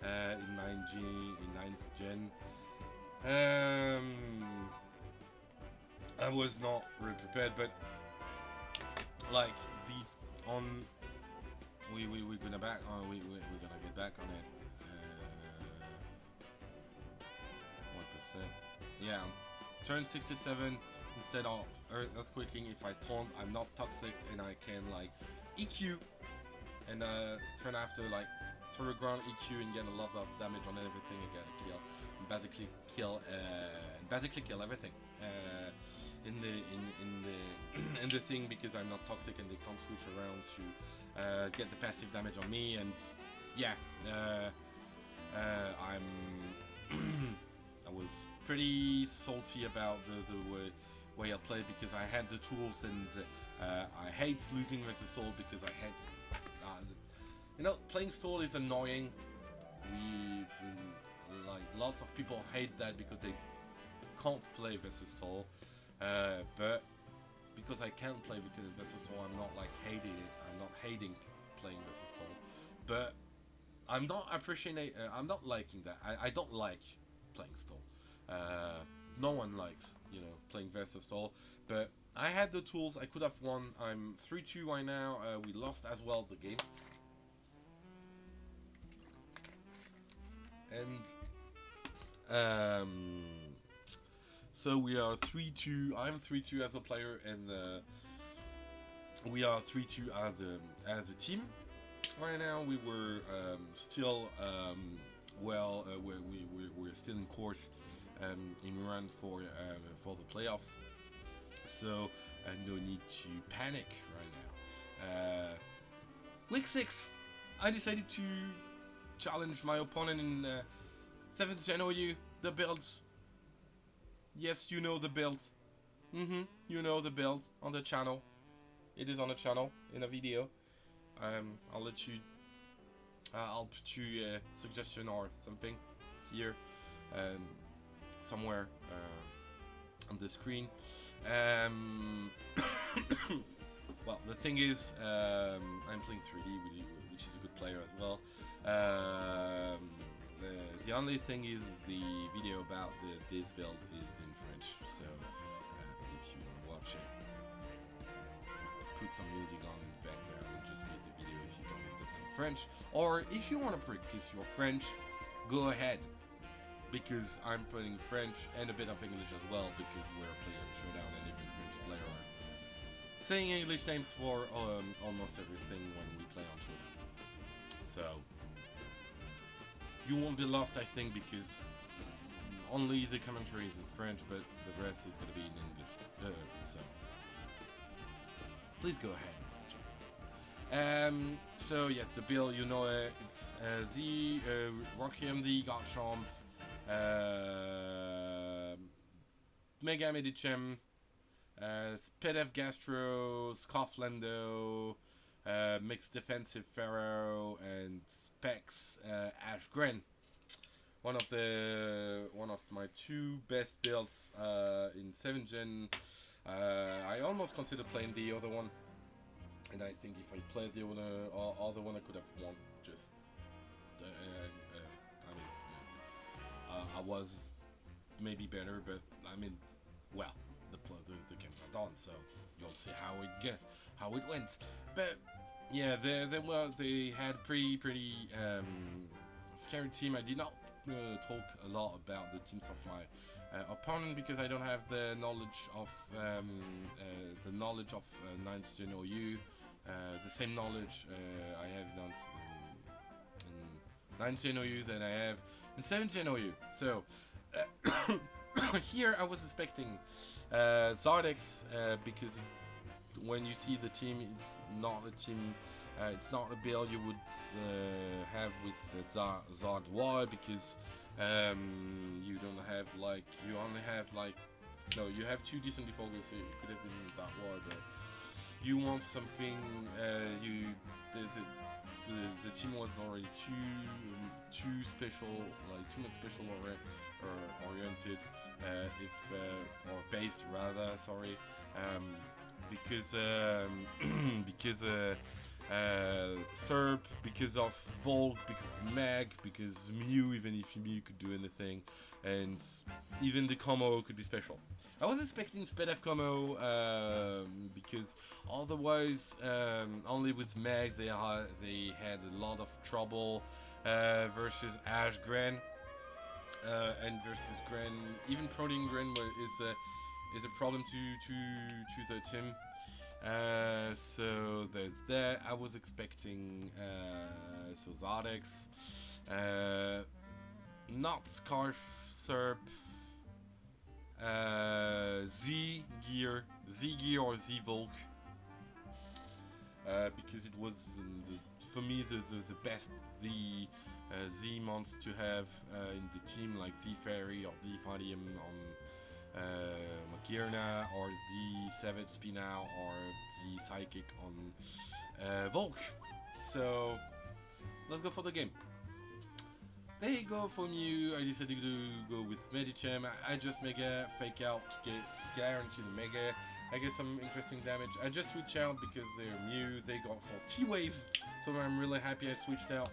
in 9th gen. I was not really prepared, but like we're gonna back on we're gonna get back on it. 1%. Yeah, turn 67 instead of earthquaking. If I taunt, I'm not toxic and I can like EQ and turn after like turn the ground EQ and get a lot of damage on everything and get a kill. And basically kill everything. In the thing because I'm not toxic and they can't switch around to get the passive damage on me, and yeah, I was pretty salty about the way I played because I had the tools and I hate losing versus stall because I hate you know, playing stall is annoying. Like lots of people hate that because they can't play versus stall. But because I can play versus Stall, I'm not like hating it. I'm not hating playing versus Stall, but I'm not appreciating. I'm not liking that. I don't like playing Stall. No one likes, you know, playing versus Stall. But I had the tools. I could have won. I'm 3-2 right now. We lost as well the game, and so we are 3-2. I'm 3-2 as a player, and we are 3-2 as a team. Right now, we were still we're still in course in run for the playoffs. So no need to panic right now. Week 6, I decided to challenge my opponent in 7th Gen OU, the builds. Yes, you know the build. You know the build on the channel. It is on the channel in a video. I'll let you. I'll put you a suggestion or something here, somewhere on the screen. Well, the thing is, I'm playing 3D, which is a good player as well. The only thing is the video about this build is in French, so if you watch it, put some music on in the background and just read the video if you don't understand French. Or if you want to practice your French, go ahead, because I'm putting French and a bit of English as well, because we're playing Showdown and even French player are saying English names for almost everything when we play on Showdown. So you won't be lost, I think, because only the commentary is in French, but the rest is going to be in English. So please go ahead. So yes, the bill, you know it. It's the Rockham, the Garchamp, Mega Medicem, Spedev Gastro, Scofflando, Mixed Defensive Pharaoh, and Specs Ashgren. One of my two best builds in 7th gen. I almost considered playing the other one, and I think if I played the other one, I could have won. Just, I mean, I was maybe better, but I mean, well, the games are done, so you'll see how it went. But yeah, they had pretty scary team. I did not talk a lot about the teams of my opponent because I don't have the knowledge of 9th Gen OU. The same knowledge I have in 9th Gen OU than I have in 7th Gen OU. So here I was expecting Zardex because when you see the team, it's not a team. It's not a build you would have with Zard Y because you don't have like you only have like no you have two decent defogers, so it could have been that Y, but you want something the team was already too special, like too much special oriented or based rather, sorry, because Serp, because of Volk, because Mag, because Mew, even if Mew could do anything, and even the combo could be special. I was expecting Spedef combo because otherwise, only with Mag they had a lot of trouble versus Ash Gren and versus Gren. Even prodding Gren is a problem to the team. So there's that. I was expecting so Zardex, not Scarf Serp, Z Gear or Z Volk, because it was for me the best Z monster to have in the team, like Z Fairy or Z Fadium on Magirna, or the Savage Spina, or the Psychic on Volk. So let's go for the game. They go for Mew. I decided to go with Medicem. I just Mega, fake out, get guarantee the Mega. I get some interesting damage. I just switch out because they're Mew. They go for T-Wave, so I'm really happy I switched out.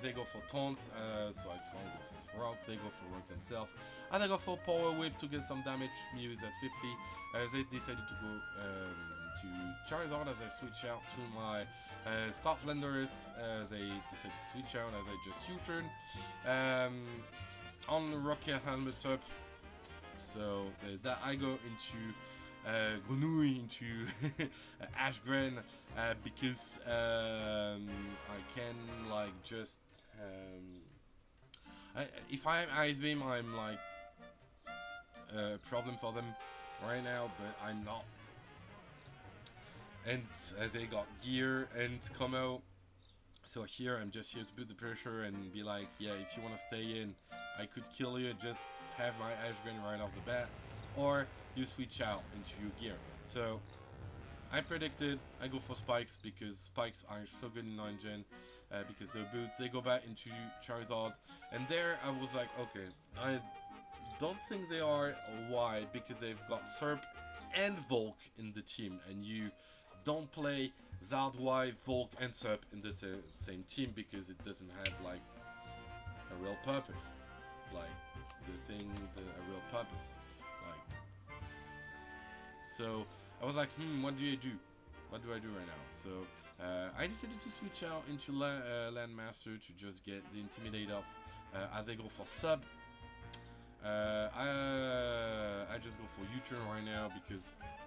They go for Taunt, so I can't go for Rocks. They go for Rock themselves. And I go for Power Whip to get some damage. Mew is at 50. They decided to go to Charizard as I switch out to my Scofflanders. They decided to switch out as I just U-turn. On the Rocket Helmet up. So that I go into Grenouille, into Ashgren, because I can like just if I have Ice Beam, I'm like a problem for them right now, but I'm not. And they got Gear and Como, so here I'm just here to put the pressure and be like, yeah, if you want to stay in, I could kill you, just have my Ashgren right off the bat, or you switch out into your Gear. So I predicted I go for Spikes because Spikes are so good in 9th Gen, because no boots. They go back into Charizard, and there I was like, okay, I don't think they are wide because they've got Serp and Volk in the team, and you don't play Zard Y, Volk, and Serp in the same team because it doesn't have like a real purpose, like a real purpose, like. So I was like, what do I do? What do I do right now? So I decided to switch out into Landmaster to just get the Intimidate off. As they go for sub. I just go for U-turn right now because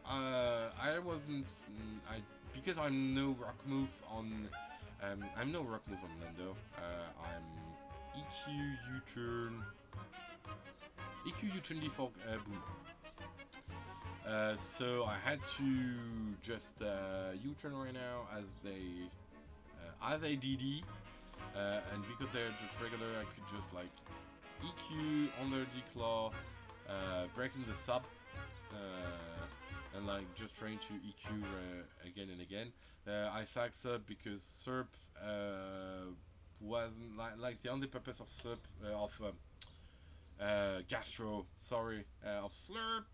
I wasn't because I'm no rock move on Lando. I'm EQ U-turn default boom. So I had to just U-turn right now as they as ADD, and because they're just regular, I could just like EQ on their declaw, breaking the sub, and like just trying to EQ again and again. I sack sub because SERP wasn't like the only purpose of SERP Gastro, sorry, of Slurp,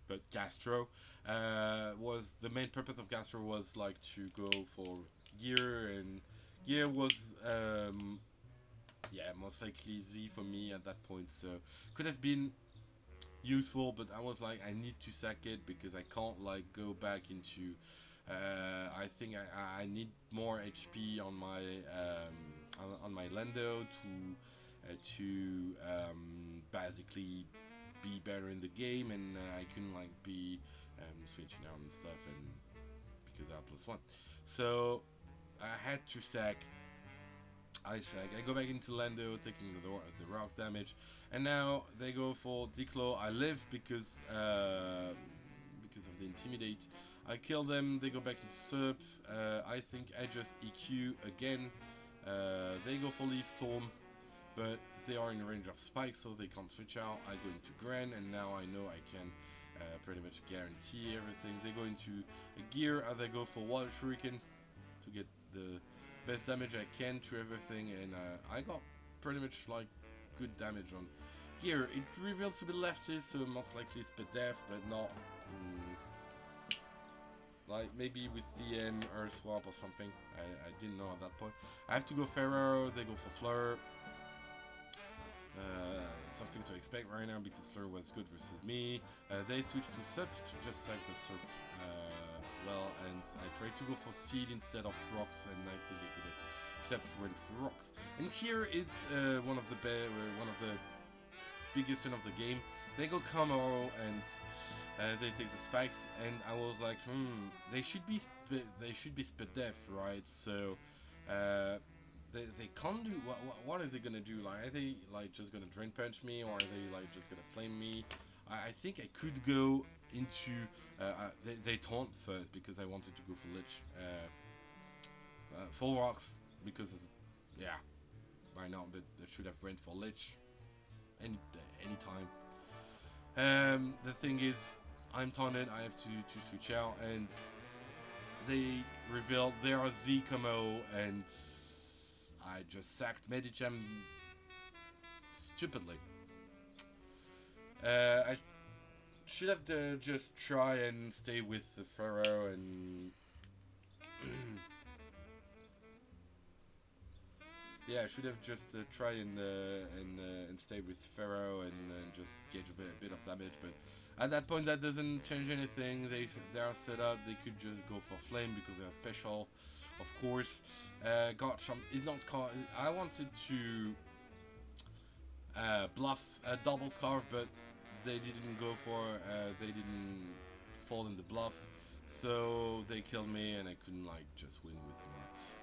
but Gastro was the main purpose of Gastro was like to go for gear, and gear was yeah, most likely Z for me at that point, so could have been useful, but I was like, I need to sack it because I can't like go back into. I think I need more HP on my on my Lando to basically be better in the game, and I can like be switching out and stuff, and because I have +1, so I had to sack. I go back into Lando, taking the rocks damage, and now they go for Declo. I live because of the intimidate. I kill them. They go back into Serp. I think I just EQ again. They go for Leaf Storm, but they are in range of spikes, so they can't switch out. I go into Gren, and now I know I can pretty much guarantee everything. They go into a gear. They go for Water Shuriken to get the best damage I can to everything, and I got pretty much like good damage on gear. It reveals to be lefty, so most likely it's def, but not like maybe with DM or swap or something. I didn't know at that point. I have to go Pharaoh. They go for Fleur. Something to expect right now because Fleur was good versus me. They switched to Sup to just sack the Sup well, and I tried to go for Seed instead of Rocks, and I think I should have went for Rocks. And here is one of the biggest win of the game. They go Camo, and they take the spikes, and I was like, they should be spit def, right? So they can't do what are they gonna do? Like, are they like just gonna drain punch me, or are they like just gonna flame me? I think I could go into they taunt first because I wanted to go for Lich, full rocks because yeah, why not? But I should have went for Lich any time. The thing is, I'm taunted. I have to switch out, and they revealed they are Z Como, and I just sacked Medicham stupidly. I should have to just try and stay with the Pharaoh, and yeah, I should have just try and stay with Pharaoh and just gauge a bit of damage. But at that point, that doesn't change anything. They are set up. They could just go for flame because they are special, of course. Got some. Is not caught. I wanted to bluff a double scarf, but they didn't go for. They didn't fall in the bluff, so they killed me, and I couldn't like just win with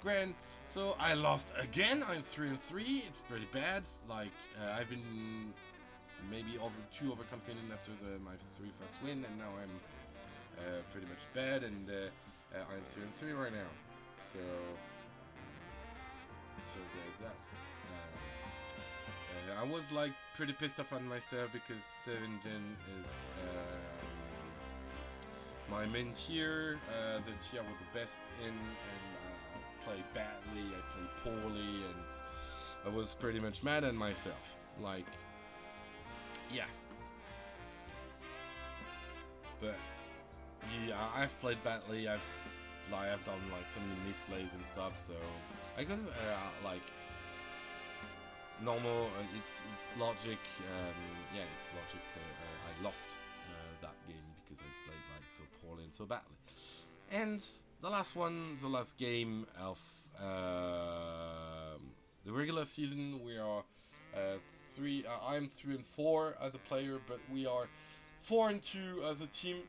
Grand. So I lost again. I'm 3-3. It's pretty bad. Like I've been maybe too overconfident after my first win, and now I'm pretty much bad, and I'm 3-3 right now. So there's that. I was like pretty pissed off on myself because 7 Gen is my main tier. The tier with the best in, and I played badly, I played poorly, and I was pretty much mad at myself. Like, yeah. But yeah, I've played badly. I've done like so many misplays and stuff. So I got like normal. It's logic. Yeah, it's logic. I lost that game because I played like so poorly and so badly. And the last game of the regular season, we are I'm 3-4 as a player, but we are 4-2 as a team.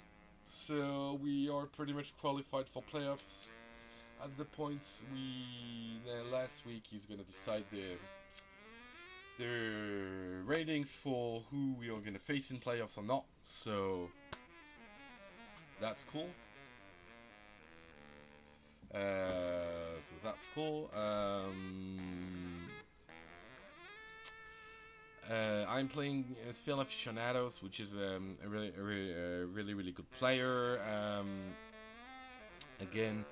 So we are pretty much qualified for playoffs. At the points last week is gonna decide the ratings for who we are gonna face in playoffs or not. So that's cool. So that's cool. I'm playing FPL Aficionados, which is a really good player. Again,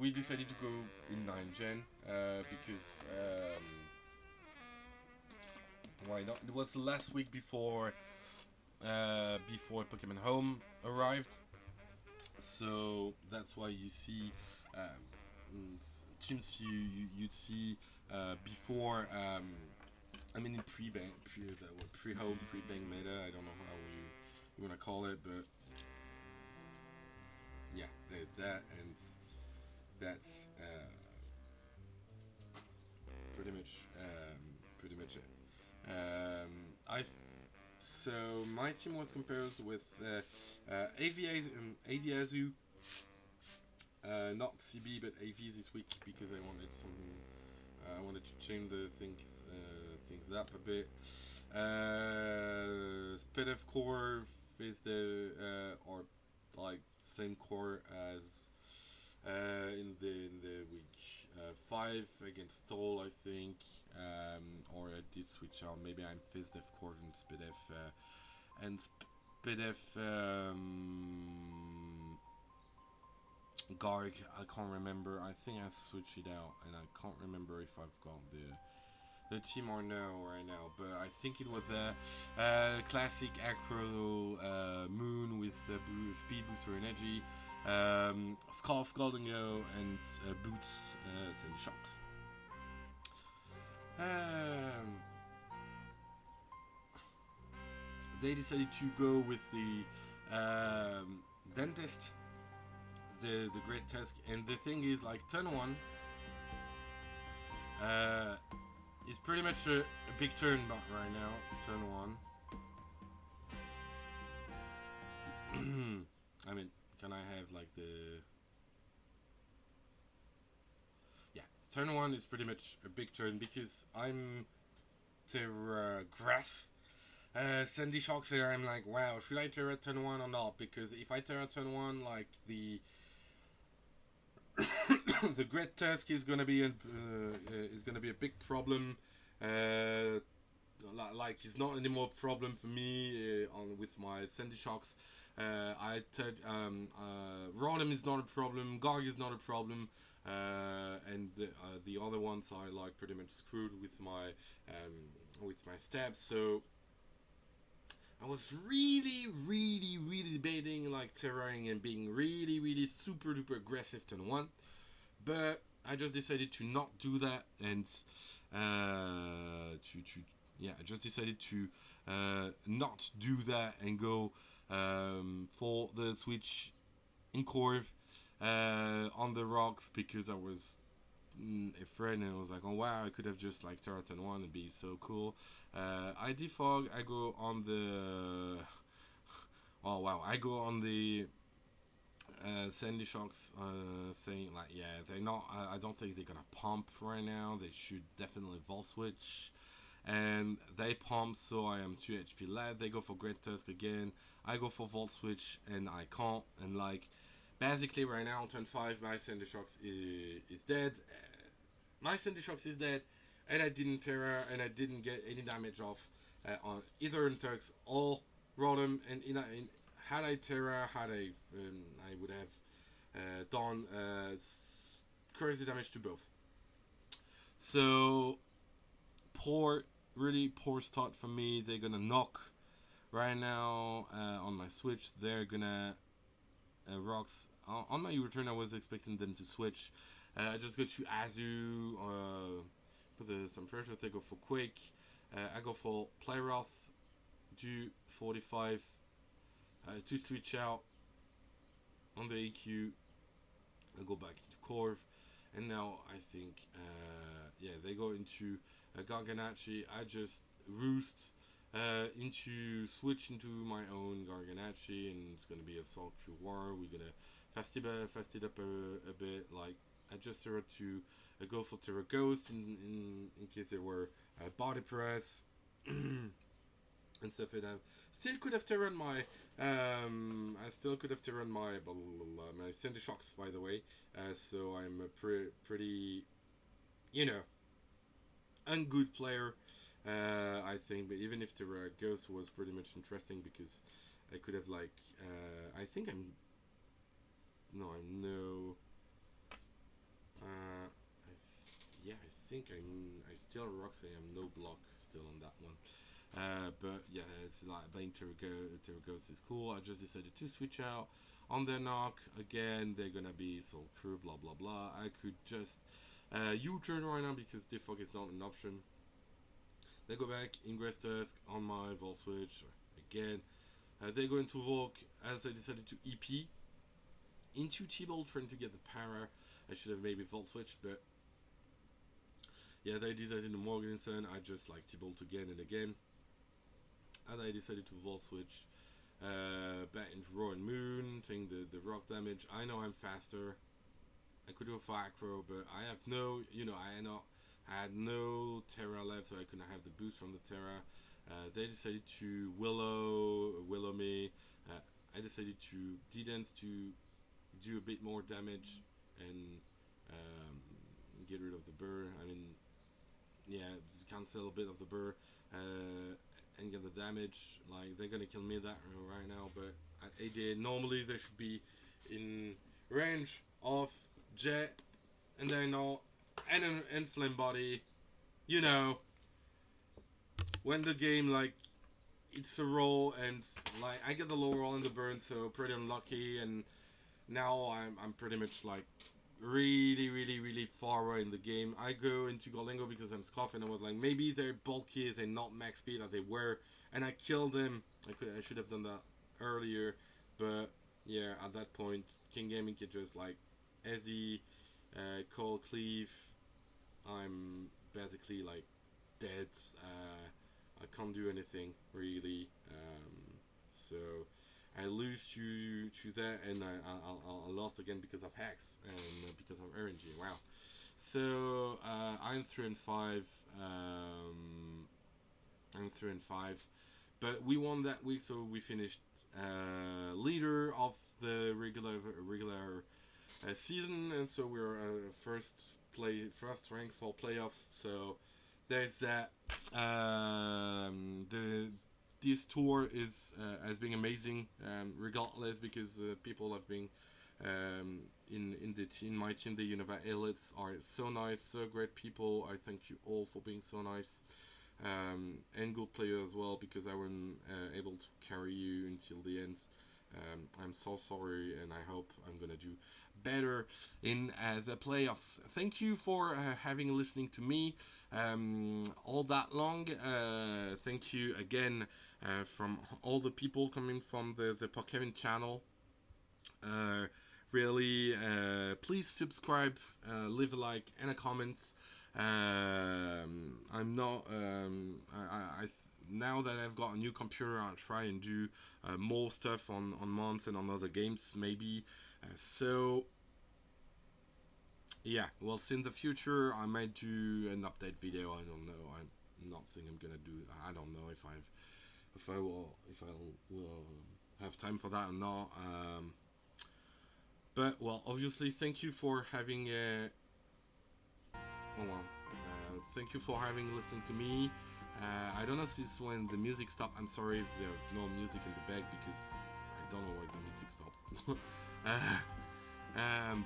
we decided to go in 9 gen because why not? It was the last week before Pokemon Home arrived, so that's why you see teams you'd see before. I mean, in pre-home, pre-bang meta. I don't know how you want to call it, but yeah, there's that, and that's pretty much it. I So my team was composed with Aviazu, not CB but AV this week because I wanted I wanted to change the things up a bit. Spit core is the or like same core as in the week 5 against Stoll, I think, or I did switch out. Maybe I'm FizzDef core and SpitF Garg. I can't remember. I think I switched it out, and I can't remember if I've got the team or no right now. But I think it was a classic Acro Moon with speed booster energy, Scarf Golden Go, and Boots and Shocks. They decided to go with the Dentist, the Great Tusk, and the thing is, like, turn 1 is pretty much a big turn right now. Turn 1. I mean, can I have like the... Yeah, turn 1 is pretty much a big turn because I'm Terra Grass. Sandy Shocks here, I'm like, wow, should I Terra turn 1 or not? Because if I Terra turn 1, like, the the Great Tusk is gonna be a big problem. Like, it's not anymore a problem for me with my Sandy Shocks. Rodham is not a problem. Garg is not a problem. And the other ones are like pretty much screwed with my stabs. So I was really debating like terroring and being really super duper aggressive turn 1, but I just decided to not do that, and I just decided to not do that and go for the switch in Corv on the rocks because I was afraid, and I was like, oh wow, I could have just like Terra turn 1 and be so cool. I defog, I go on the oh wow, I go on the Sandy Shocks saying like, yeah, they're not, I don't think they're gonna pump right now. They should definitely Vol Switch, and they pump, so I am 2 HP left. They go for Great Tusk again. I go for Volt Switch, and I can't. And like, basically right now on turn 5, my Sandy Shocks is dead. My Sandy Shocks is dead, and I didn't Terra, and I didn't get any damage off on either Turks or Rodham. And had I Terra, I would have done crazy damage to both. So really poor start for me. They're gonna knock right now on my switch. They're gonna rocks on my return. I was expecting them to switch. I just go to Azu, put some pressure. They go for Quake. I go for Plyroth, do 45, to switch out on the AQ. I go back into Corv, and now I think, they go into Garganacci. I just roost switch into my own Garganacci, and it's gonna be a Assault Q War. We're gonna fast it up a bit. Like, I just started to go for Terra Ghost in case there were body press and stuff like that. Still could have turned my I still could have turned my my center shocks, by the way. So I'm a pretty, you know, ungood player. I think, but even if the ghost was pretty much interesting because I could have like I think I'm no I'm no yeah, I think I still Roxy. I'm no block still on that one. But yeah, it's like playing Terragos is cool. I just decided to switch out on their knock again. They're gonna be Soul Crew, blah blah blah. I could just U-turn right now because defog is not an option. They go back, Ingress Tusk on my Vol Switch again. They go into Volk as I decided to EP into T-Ball trying to get the para. I should have maybe Volt Switch, but yeah, they decided to Morganson. I just like T-Bolt again and again. And I decided to Volt Switch back into Raw and Moon, taking the rock damage. I know I'm faster. I could do a fire throw, but I have no, I had no Terra left, so I couldn't have the boost from the Terra. They decided to Willow me. I decided to D-Dance to do a bit more damage and um, get rid of the burr. I mean, yeah, cancel a bit of the burr and get the damage. Like they're gonna kill me that right now, but at AD normally they should be in range of Jet, and they're not. And Flame Body, you know, when the game like it's a roll and like I get the low roll and the burn, so pretty unlucky. And now I'm pretty much like really far away in the game. I go into Golingo because I'm Scoff and I was like maybe they're bulky, they're not max speed as they were, and I killed them. I should have done that earlier, but yeah, at that point King Gaming could just like Ezzy, Call Cleave. I'm basically like dead. I can't do anything really. So I lose to that, and I lost again because of hacks and because of RNG. Wow. So I'm 3-5. I'm 3-5, but we won that week, so we finished leader of the regular season, and so we're first rank for playoffs. So there's that. The this tour is has been amazing, regardless because people have been in my team. The Unova elites are so nice, so great people. I thank you all for being so nice. And good player as well because I wasn't able to carry you until the end. I'm so sorry, and I hope I'm gonna do better in the playoffs. Thank you for having listening to me all that long. Thank you again from all the people coming from the Pokemon channel. Uh, Really, please subscribe, leave a like and a comment. I'm not. Now that I've got a new computer, I'll try and do more stuff on months and on other games, maybe. So yeah, we'll see in the future. I might do an update video. I don't know. I'm not think I'm gonna do. I don't know if I will have time for that or not. But well, obviously, thank you for having. Hold on. Thank you for having listening to me. I don't know if it's when the music stopped. I'm sorry if there's no music in the back because I don't know why the music stopped.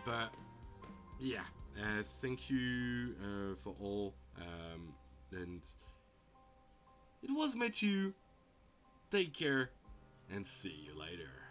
But yeah, thank you for all. And it was Matthew. Take care and see you later.